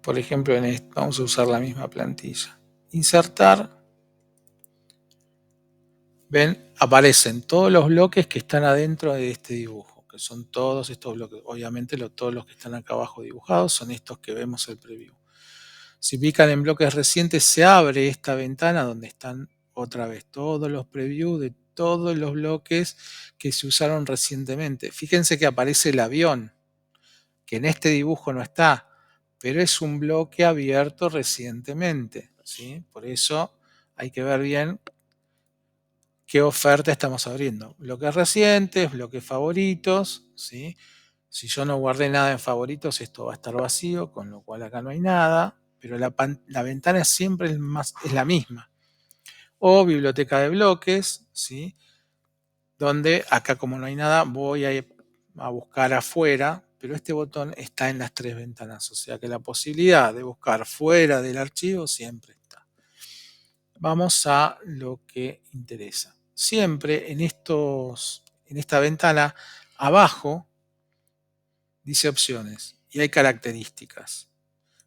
Speaker 1: Por ejemplo, vamos a usar la misma plantilla. Insertar. Ven, aparecen todos los bloques que están adentro de este dibujo, que son todos estos bloques. Obviamente todos los que están acá abajo dibujados son estos que vemos el preview. Si pican en bloques recientes, se abre esta ventana donde están otra vez todos los previews de todos los bloques que se usaron recientemente. Fíjense que aparece el avión, que en este dibujo no está, pero es un bloque abierto recientemente, ¿sí? Por eso hay que ver bien qué oferta estamos abriendo. Bloques recientes, bloques favoritos, ¿sí? Si yo no guardé nada en favoritos, esto va a estar vacío, con lo cual acá no hay nada, pero la ventana es siempre es la misma. O biblioteca de bloques, ¿sí? Donde acá como no hay nada, voy a buscar afuera, pero este botón está en las tres ventanas, o sea que la posibilidad de buscar fuera del archivo siempre está. Vamos a lo que interesa. Siempre en esta ventana abajo dice opciones y hay características,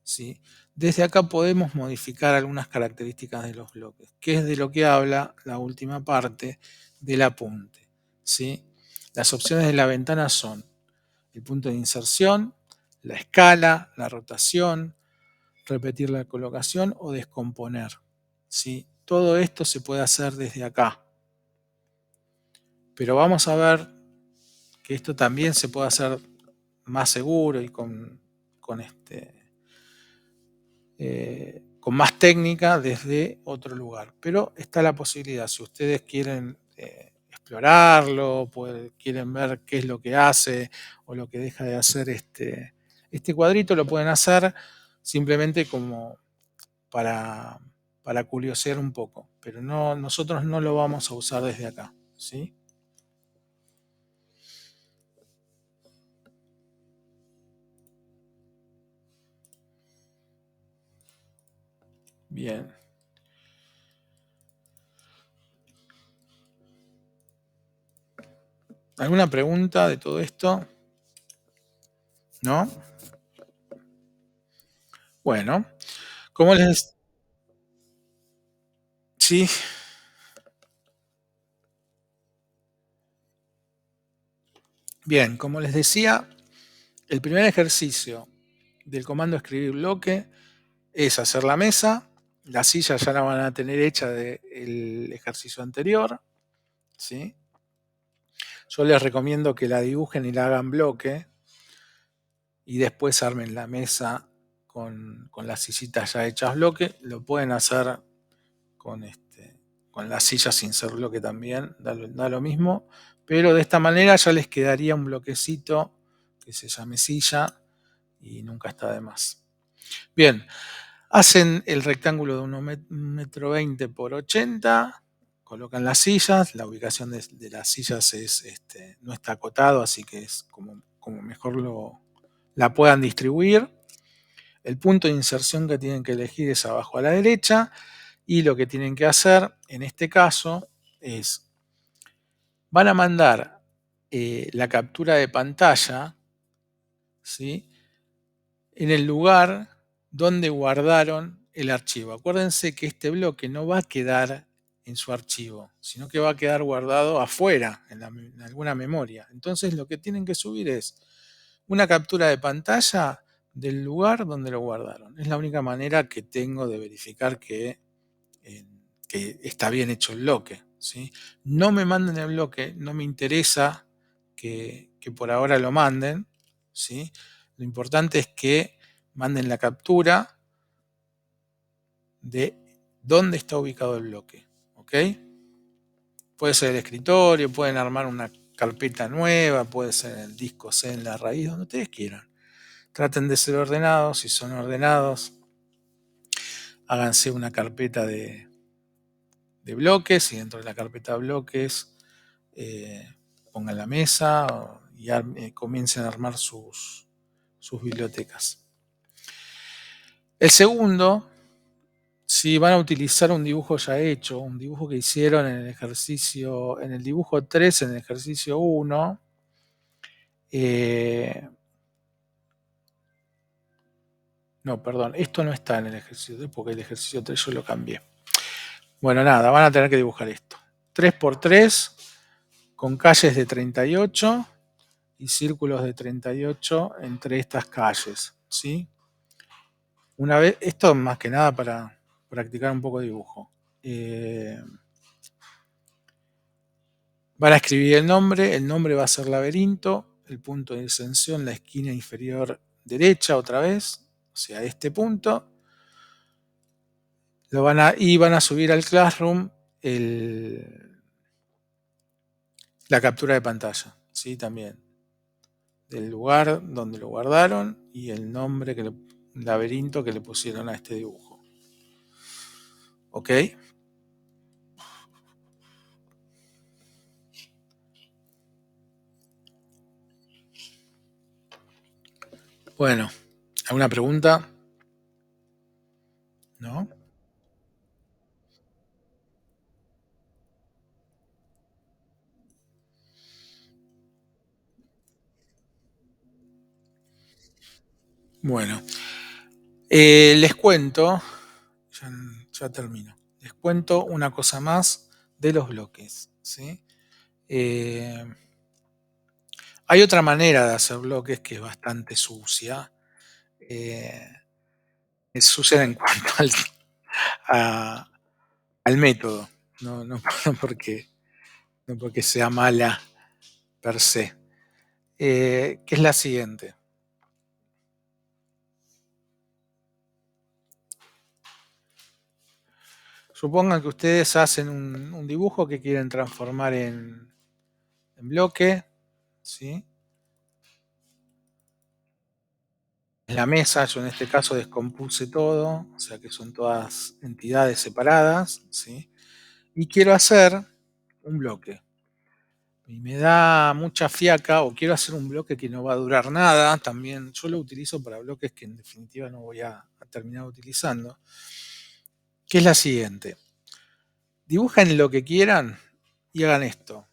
Speaker 1: ¿sí? Desde acá podemos modificar algunas características de los bloques, que es de lo que habla la última parte del apunte, ¿sí? Las opciones de la ventana son el punto de inserción, la escala, la rotación, repetir la colocación o descomponer, ¿sí? Todo esto se puede hacer desde acá. Pero vamos a ver que esto también se puede hacer más seguro y con más técnica desde otro lugar. Pero está la posibilidad, si ustedes quieren explorarlo, quieren ver qué es lo que hace o lo que deja de hacer este cuadrito, lo pueden hacer simplemente como para curiosear un poco. Pero nosotros no lo vamos a usar desde acá, ¿sí? Bien. ¿Alguna pregunta de todo esto? ¿No? Bueno, como les... Sí, bien, como les decía, el primer ejercicio del comando escribir bloque es hacer la mesa. La silla ya la van a tener hecha del ejercicio anterior, ¿sí? Yo les recomiendo que la dibujen y la hagan bloque y después armen la mesa con las sillitas ya hechas bloque. Lo pueden hacer con la silla sin ser bloque también, da lo mismo, pero de esta manera ya les quedaría un bloquecito que se llame silla y nunca está de más. Bien, hacen el rectángulo de 1,20 m por 80, colocan las sillas, la ubicación de las sillas no está acotado, así que es como mejor la puedan distribuir. El punto de inserción que tienen que elegir es abajo a la derecha y lo que tienen que hacer en este caso es, van a mandar la captura de pantalla, ¿sí?, en el lugar donde guardaron el archivo. Acuérdense que este bloque no va a quedar en su archivo, sino que va a quedar guardado afuera, en alguna memoria. Entonces lo que tienen que subir es una captura de pantalla del lugar donde lo guardaron. Es la única manera que tengo de verificar que está bien hecho el bloque, ¿sí? No me manden el bloque, no me interesa que por ahora lo manden, ¿sí? Lo importante es que manden la captura de dónde está ubicado el bloque, ¿ok? Puede ser el escritorio, pueden armar una carpeta nueva, puede ser en el disco C, en la raíz, donde ustedes quieran. Traten de ser ordenados, si son ordenados, háganse una carpeta de bloques y dentro de la carpeta de bloques pongan la mesa y comiencen a armar sus bibliotecas. El segundo, si van a utilizar un dibujo ya hecho, un dibujo que hicieron en el dibujo 3, en el ejercicio 1, No, perdón, esto no está en el ejercicio 3 porque el ejercicio 3 yo lo cambié. Bueno, nada, van a tener que dibujar esto. 3 por 3 con calles de 38 y círculos de 38 entre estas calles, ¿sí? Una vez, esto más que nada para practicar un poco de dibujo. Van a escribir el nombre va a ser laberinto, el punto de ascensión, la esquina inferior derecha otra vez, o sea, este punto. Y van a subir al Classroom la captura de pantalla, ¿sí? También del lugar donde lo guardaron y el nombre laberinto que le pusieron a este dibujo. ¿Ok? Bueno, ¿alguna pregunta? ¿No? Bueno, les cuento, ya, ya termino, les cuento una cosa más de los bloques, ¿sí? Hay otra manera de hacer bloques que es bastante sucia. Eh, es sucia en cuanto a- al método, no porque, no porque sea mala per se. Que es la siguiente. Supongan que ustedes hacen un dibujo que quieren transformar en bloque, ¿sí? En la mesa, yo en este caso descompuse todo, o sea que son todas entidades separadas, ¿sí? Y quiero hacer un bloque. Y me da mucha fiaca, o quiero hacer un bloque que no va a durar nada, también yo lo utilizo para bloques que en definitiva no voy a terminar utilizando, que es la siguiente. Dibujen lo que quieran y hagan esto.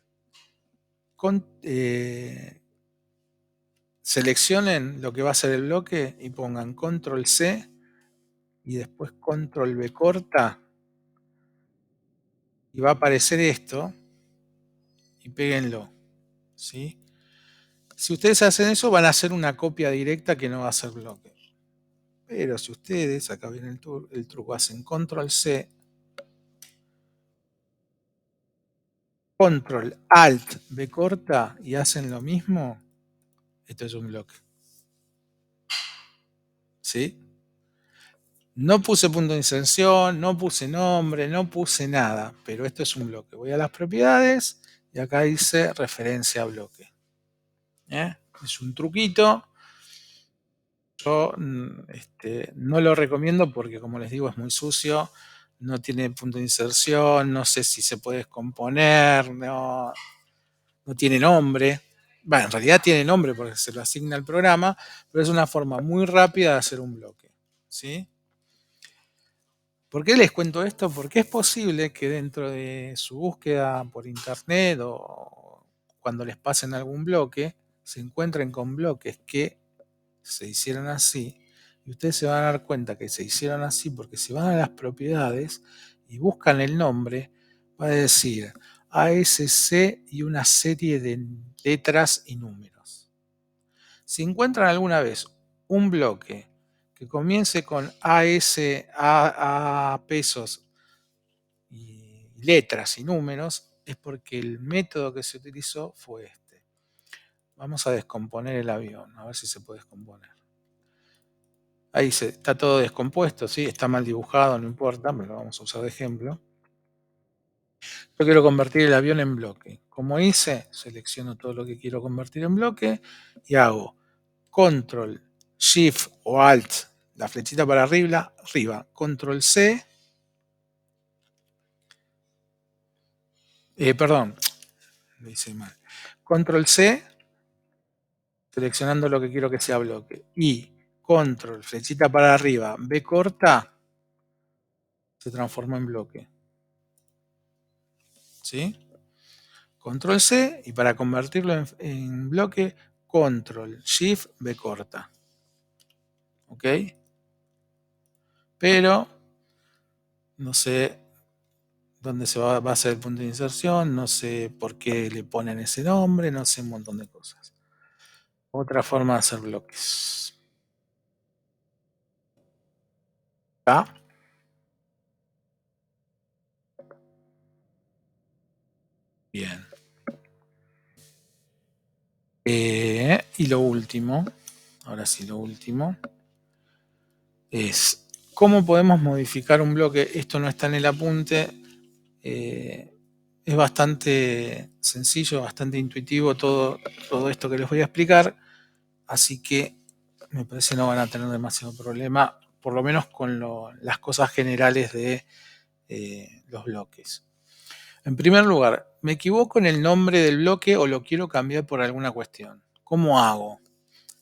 Speaker 1: Seleccionen lo que va a ser el bloque y pongan control C y después control V corta y va a aparecer esto y péguenlo, ¿sí? Si ustedes hacen eso van a hacer una copia directa que no va a ser bloque. Pero si ustedes, acá viene el truco, hacen control C, control alt V corta y hacen lo mismo, esto es un bloque, ¿sí? No puse punto de inserción, no puse nombre, no puse nada, pero esto es un bloque. Voy a las propiedades y acá dice referencia a bloque. Es un truquito. Yo no lo recomiendo porque, como les digo, es muy sucio, no tiene punto de inserción, no sé si se puede descomponer, no tiene nombre. Bueno, en realidad tiene nombre porque se lo asigna al programa, pero es una forma muy rápida de hacer un bloque, ¿sí? ¿Por qué les cuento esto? Porque es posible que dentro de su búsqueda por internet o cuando les pasen algún bloque, se encuentren con bloques que se hicieron así y ustedes se van a dar cuenta que se hicieron así porque si van a las propiedades y buscan el nombre, va a decir ASC y una serie de letras y números. Si encuentran alguna vez un bloque que comience con AS, A pesos y letras y números, es porque el método que se utilizó fue este. Vamos a descomponer el avión, a ver si se puede descomponer. Ahí está todo descompuesto, ¿sí? Está mal dibujado, no importa, pero lo vamos a usar de ejemplo. Yo quiero convertir el avión en bloque. Como hice, selecciono todo lo que quiero convertir en bloque y hago Control, Shift o Alt, la flechita para arriba, Control C, perdón, lo hice mal. Control C, seleccionando lo que quiero que sea bloque. Y Control, flechita para arriba, B corta, se transforma en bloque. ¿Sí? Control C y para convertirlo en bloque, Control Shift B corta. ¿Ok? pero no sé dónde va a ser el punto de inserción, no sé por qué le ponen ese nombre, no sé un montón de cosas. Otra forma de hacer bloques. Acá. Bien. Y lo último, ahora sí, lo último, es cómo podemos modificar un bloque. Esto no está en el apunte. Es bastante sencillo, bastante intuitivo todo esto que les voy a explicar. Así que me parece que no van a tener demasiado problema, por lo menos con las cosas generales de los bloques. En primer lugar, ¿me equivoco en el nombre del bloque o lo quiero cambiar por alguna cuestión? ¿Cómo hago?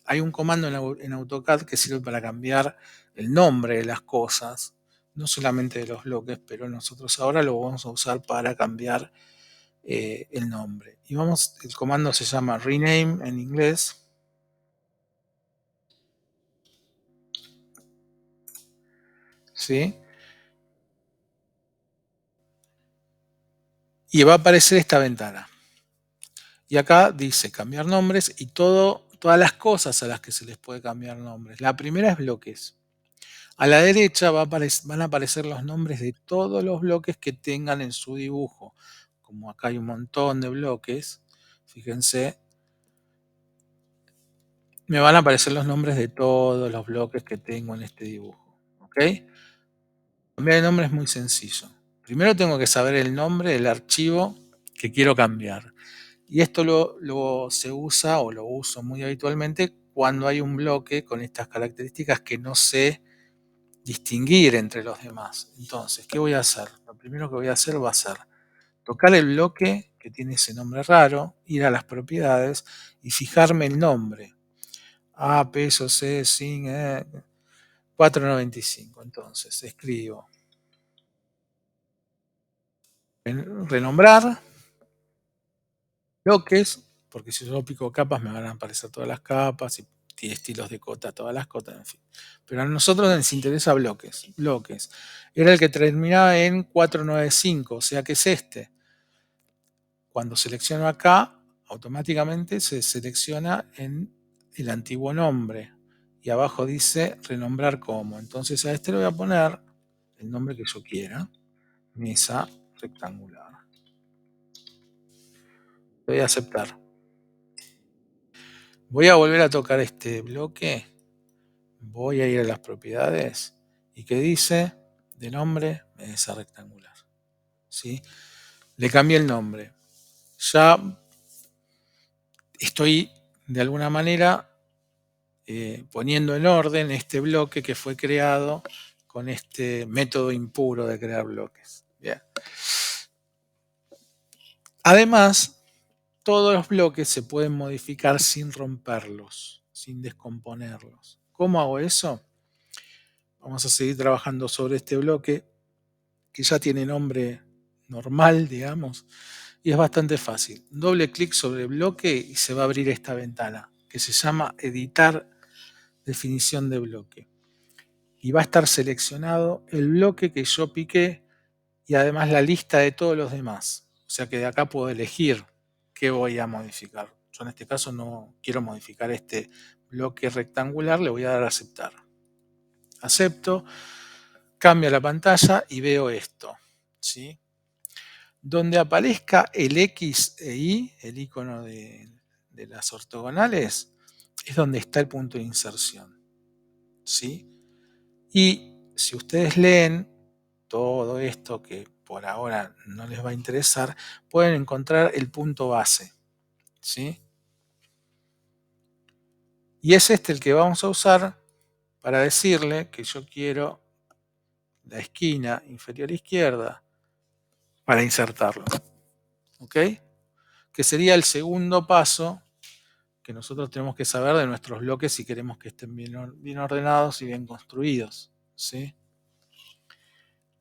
Speaker 1: Hay un comando en AutoCAD que sirve para cambiar el nombre de las cosas, no solamente de los bloques, pero nosotros ahora lo vamos a usar para cambiar el nombre. El comando se llama rename en inglés. ¿Sí? Y va a aparecer esta ventana. Y acá dice cambiar nombres y todas las cosas a las que se les puede cambiar nombres. La primera es bloques. A la derecha van a aparecer los nombres de todos los bloques que tengan en su dibujo. Como acá hay un montón de bloques, fíjense, me van a aparecer los nombres de todos los bloques que tengo en este dibujo. ¿Ok? Cambiar el nombre es muy sencillo. Primero tengo que saber el nombre del archivo que quiero cambiar. Y esto se usa o lo uso muy habitualmente cuando hay un bloque con estas características que no sé distinguir entre los demás. Entonces, ¿qué voy a hacer? Lo primero que voy a hacer va a ser tocar el bloque que tiene ese nombre raro, ir a las propiedades y fijarme el nombre. A, peso, C, sin, 495. Entonces, escribo renombrar bloques, porque si yo pico capas me van a aparecer todas las capas y tiene estilos de cota, todas las cotas, en fin. Pero a nosotros nos interesa bloques. Bloques. Era el que terminaba en 495, o sea que es este. Cuando selecciono acá, automáticamente se selecciona en el antiguo nombre. Y abajo dice renombrar como. Entonces a este le voy a poner el nombre que yo quiera. Mesa rectangular. Le voy a aceptar. Voy a volver a tocar este bloque. Voy a ir a las propiedades. ¿Y qué dice? De nombre, mesa rectangular. ¿Sí? Le cambié el nombre. Ya estoy de alguna manera poniendo en orden este bloque que fue creado con este método impuro de crear bloques. Bien. Además, todos los bloques se pueden modificar sin romperlos, sin descomponerlos. ¿Cómo hago eso? Vamos a seguir trabajando sobre este bloque que ya tiene nombre normal, digamos, y es bastante fácil. Doble clic sobre el bloque y se va a abrir esta ventana que se llama editar definición de bloque. Y va a estar seleccionado el bloque que yo piqué y además la lista de todos los demás. O sea que de acá puedo elegir qué voy a modificar. Yo en este caso no quiero modificar este bloque rectangular, le voy a dar a aceptar. Acepto, cambia la pantalla y veo esto. ¿Sí? Donde aparezca el X e Y, el icono de las ortogonales, es donde está el punto de inserción. ¿Sí? Y si ustedes leen todo esto que por ahora no les va a interesar, pueden encontrar el punto base. ¿Sí? Y es este el que vamos a usar para decirle que yo quiero la esquina inferior izquierda para insertarlo. ¿Ok? Que sería el segundo paso que nosotros tenemos que saber de nuestros bloques si queremos que estén bien ordenados y bien construidos. ¿Sí?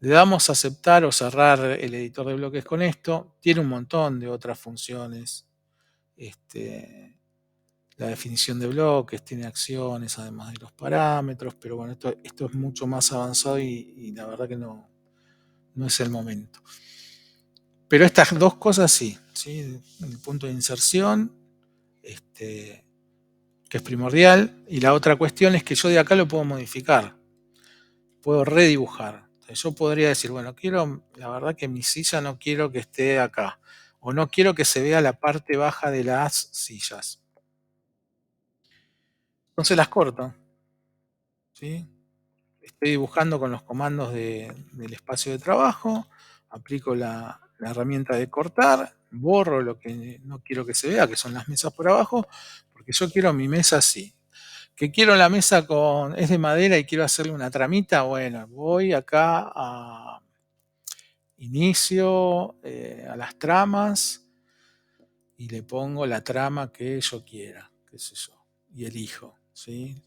Speaker 1: Le damos a aceptar o cerrar el editor de bloques con esto. Tiene un montón de otras funciones. la definición de bloques, tiene acciones además de los parámetros, pero bueno, esto es mucho más avanzado y la verdad que no es el momento. Pero estas dos cosas sí, ¿sí? El punto de inserción, este, que es primordial, y la otra cuestión es que yo de acá lo puedo modificar, puedo redibujar. Entonces yo podría decir, bueno, la verdad que mi silla no quiero que esté acá, o no quiero que se vea la parte baja de las sillas. Entonces las corto, ¿sí? Estoy dibujando con los comandos del espacio de trabajo, aplico la herramienta de cortar, borro lo que no quiero que se vea, que son las mesas por abajo, porque yo quiero mi mesa así. Que quiero la mesa es de madera y quiero hacerle una tramita, bueno, voy acá a inicio, a las tramas y le pongo la trama que yo quiera, qué sé yo, y elijo, ¿sí?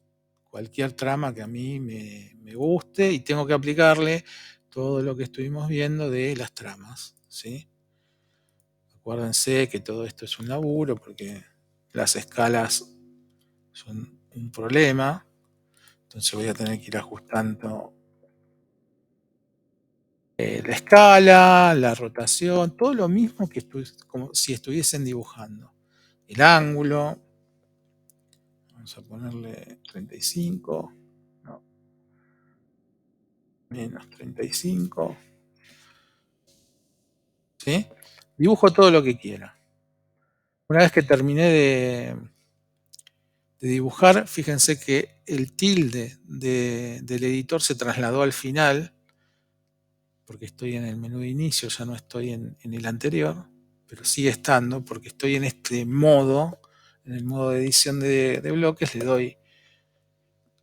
Speaker 1: Cualquier trama que a mí me guste y tengo que aplicarle todo lo que estuvimos viendo de las tramas, ¿sí? Acuérdense que todo esto es un laburo porque las escalas son un problema, entonces voy a tener que ir ajustando la escala, la rotación, todo lo mismo que como si estuviesen dibujando. El ángulo, vamos a ponerle 35, no, menos 35, ¿sí? Dibujo todo lo que quiera. Una vez que terminé de dibujar, fíjense que el tilde del editor se trasladó al final, porque estoy en el menú de inicio, ya no estoy en el anterior, pero sigue estando porque estoy en este modo, en el modo de edición de bloques, le doy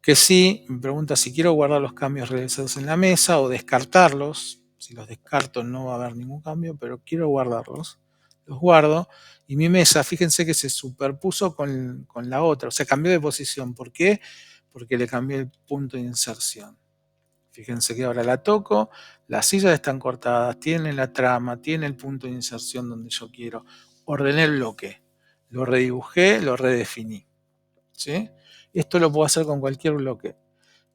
Speaker 1: que sí, me pregunta si quiero guardar los cambios realizados en la mesa o descartarlos. Si los descarto no va a haber ningún cambio, pero quiero guardarlos. Los guardo y mi mesa, fíjense que se superpuso con la otra, o sea, cambió de posición. ¿Por qué? Porque le cambié el punto de inserción. Fíjense que ahora la toco, las sillas están cortadas, tienen la trama, tiene el punto de inserción donde yo quiero. Ordené el bloque, lo redibujé, lo redefiní. ¿Sí? Esto lo puedo hacer con cualquier bloque.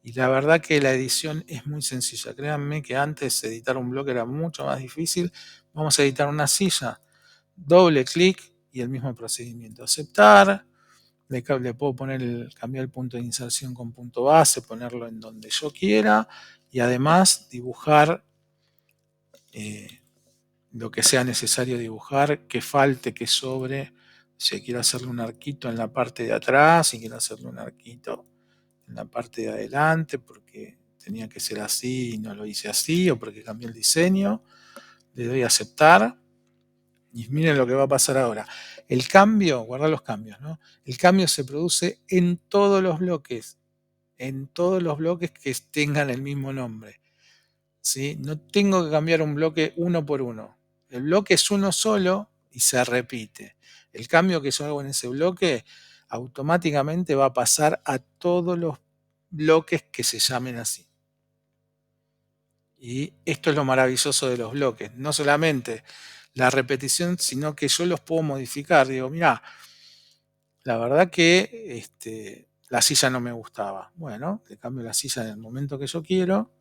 Speaker 1: Y la verdad que la edición es muy sencilla. Créanme que antes editar un bloque era mucho más difícil. Vamos a editar una silla. Doble clic y el mismo procedimiento. Aceptar. Le puedo cambiar el punto de inserción con punto base, ponerlo en donde yo quiera. Y además dibujar lo que sea necesario dibujar, que falte, que sobre. Si quiero hacerle un arquito en la parte de atrás, si quiero hacerle un arquito en la parte de adelante porque tenía que ser así y no lo hice así o porque cambié el diseño, le doy a aceptar y miren lo que va a pasar ahora. El cambio, guardar los cambios, ¿no? El cambio se produce en todos los bloques que tengan el mismo nombre, ¿sí? No tengo que cambiar un bloque uno por uno. El bloque es uno solo y se repite. El cambio que yo hago en ese bloque automáticamente va a pasar a todos los bloques que se llamen así. Y esto es lo maravilloso de los bloques. No solamente la repetición, sino que yo los puedo modificar. Digo, mira, la verdad que la silla no me gustaba. Bueno, le cambio la silla en el momento que yo quiero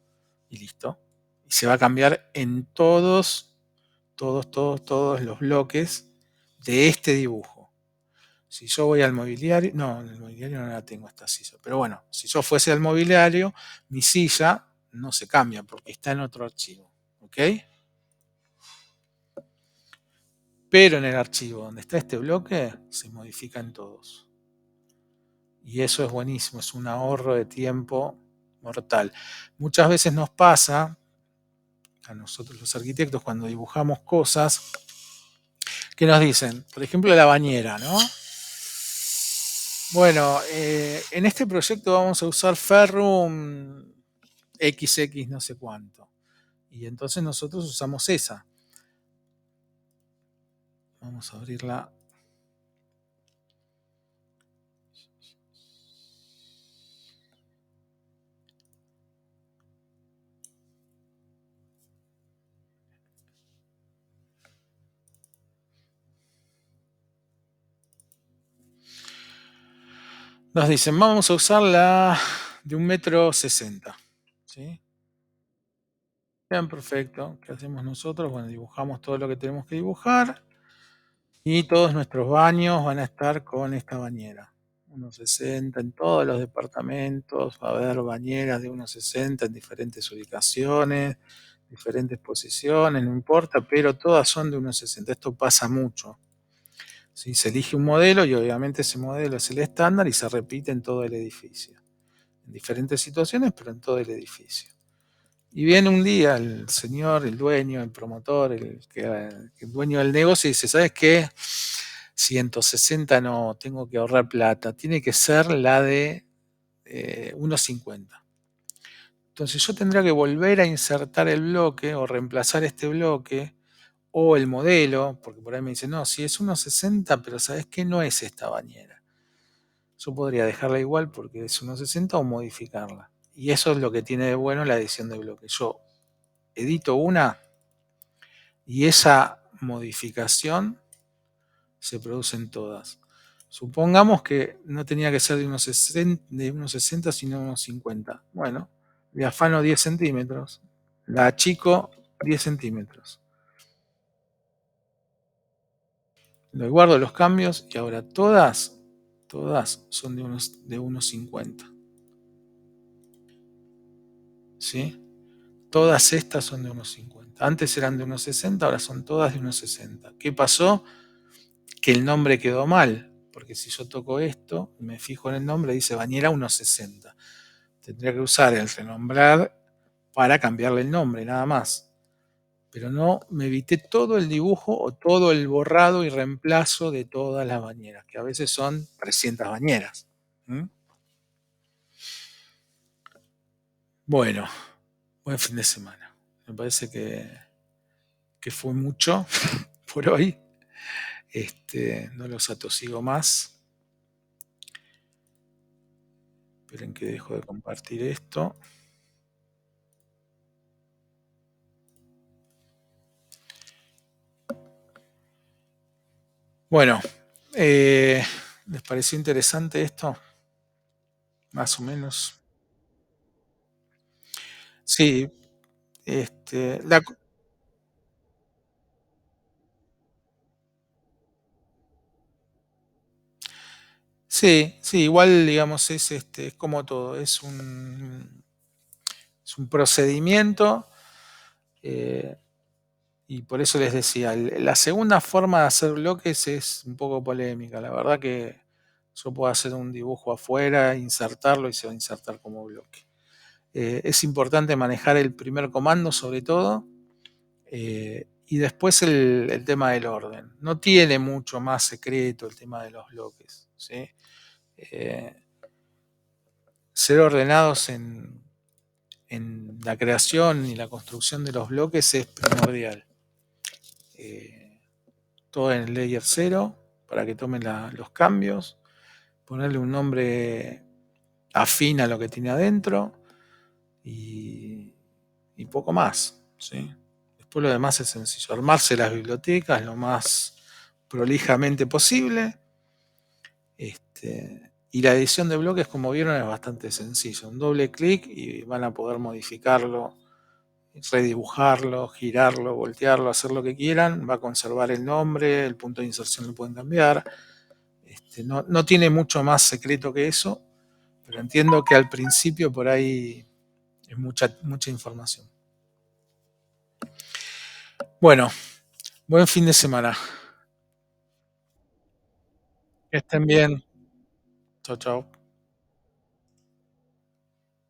Speaker 1: y listo. Y se va a cambiar en todos los bloques de este dibujo. Si yo voy al mobiliario, no, en el mobiliario no la tengo esta silla, pero bueno, si yo fuese al mobiliario, mi silla no se cambia porque está en otro archivo, ¿ok? Pero en el archivo donde está este bloque se modifican todos. Y eso es buenísimo, es un ahorro de tiempo mortal. Muchas veces nos pasa, a nosotros los arquitectos, cuando dibujamos cosas, que nos dicen, por ejemplo, la bañera, ¿no? Bueno, en este proyecto vamos a usar Ferrum XX no sé cuánto. Y entonces nosotros usamos esa. Vamos a abrirla. Nos dicen, vamos a usar la de 1,60 m, ¿sí? Bien, perfecto. ¿Qué hacemos nosotros? Bueno, dibujamos todo lo que tenemos que dibujar y todos nuestros baños van a estar con esta bañera. 1,60 en todos los departamentos, va a haber bañeras de 1,60 en diferentes ubicaciones, diferentes posiciones, no importa, pero todas son de 1,60. Esto pasa mucho. ¿Sí? Se elige un modelo y obviamente ese modelo es el estándar y se repite en todo el edificio. En diferentes situaciones, pero en todo el edificio. Y viene un día el señor, el dueño, el promotor, el dueño del negocio y dice, ¿sabes qué? 160 no, tengo que ahorrar plata, tiene que ser la de 1,50. Entonces yo tendría que volver a insertar el bloque o reemplazar este bloque o el modelo, porque por ahí me dice, no, si es 1,60, pero ¿sabes qué? No es esta bañera. Yo podría dejarla igual porque es 1,60 o modificarla. Y eso es lo que tiene de bueno la edición de bloque. Yo edito una y esa modificación se produce en todas. Supongamos que no tenía que ser de unos 60 sino de unos 50. Bueno, le afano 10 centímetros, la achico 10 centímetros. Le guardo los cambios y ahora todas son de unos 50. ¿Sí? Todas estas son de unos 50. Antes eran de unos 60, ahora son todas de unos 60. ¿Qué pasó? Que el nombre quedó mal, porque si yo toco esto, me fijo en el nombre, dice bañera 1,60. Tendría que usar el renombrar para cambiarle el nombre, nada más. Pero no me evité todo el dibujo o todo el borrado y reemplazo de todas las bañeras, que a veces son 300 bañeras. ¿Mm? Bueno, buen fin de semana. Me parece que fue mucho por hoy. No los atosigo más. Esperen que dejo de compartir esto. Bueno, ¿les pareció interesante esto? Más o menos. Sí, este, la, sí, sí, igual digamos es como todo, es un procedimiento eh, y por eso les decía, la segunda forma de hacer bloques es un poco polémica. La verdad que yo puedo hacer un dibujo afuera, insertarlo y se va a insertar como bloque. Es importante manejar el primer comando sobre todo y después el tema del orden. No tiene mucho más secreto el tema de los bloques. ¿Sí? Eh, Ser ordenados en la creación y la construcción de los bloques es primordial. Eh, Todo en el layer 0 para que tomen los cambios, ponerle un nombre afín a lo que tiene adentro y, y poco más. ¿Sí? Después lo demás es sencillo, armarse las bibliotecas lo más prolijamente posible. Y la edición de bloques, como vieron, es bastante sencillo. Un doble clic y van a poder modificarlo, redibujarlo, girarlo, voltearlo, hacer lo que quieran. Va a conservar el nombre, el punto de inserción lo pueden cambiar. No tiene mucho más secreto que eso, pero entiendo que al principio por ahí es mucha información. Bueno, buen fin de semana. Que estén bien. Chao, chao.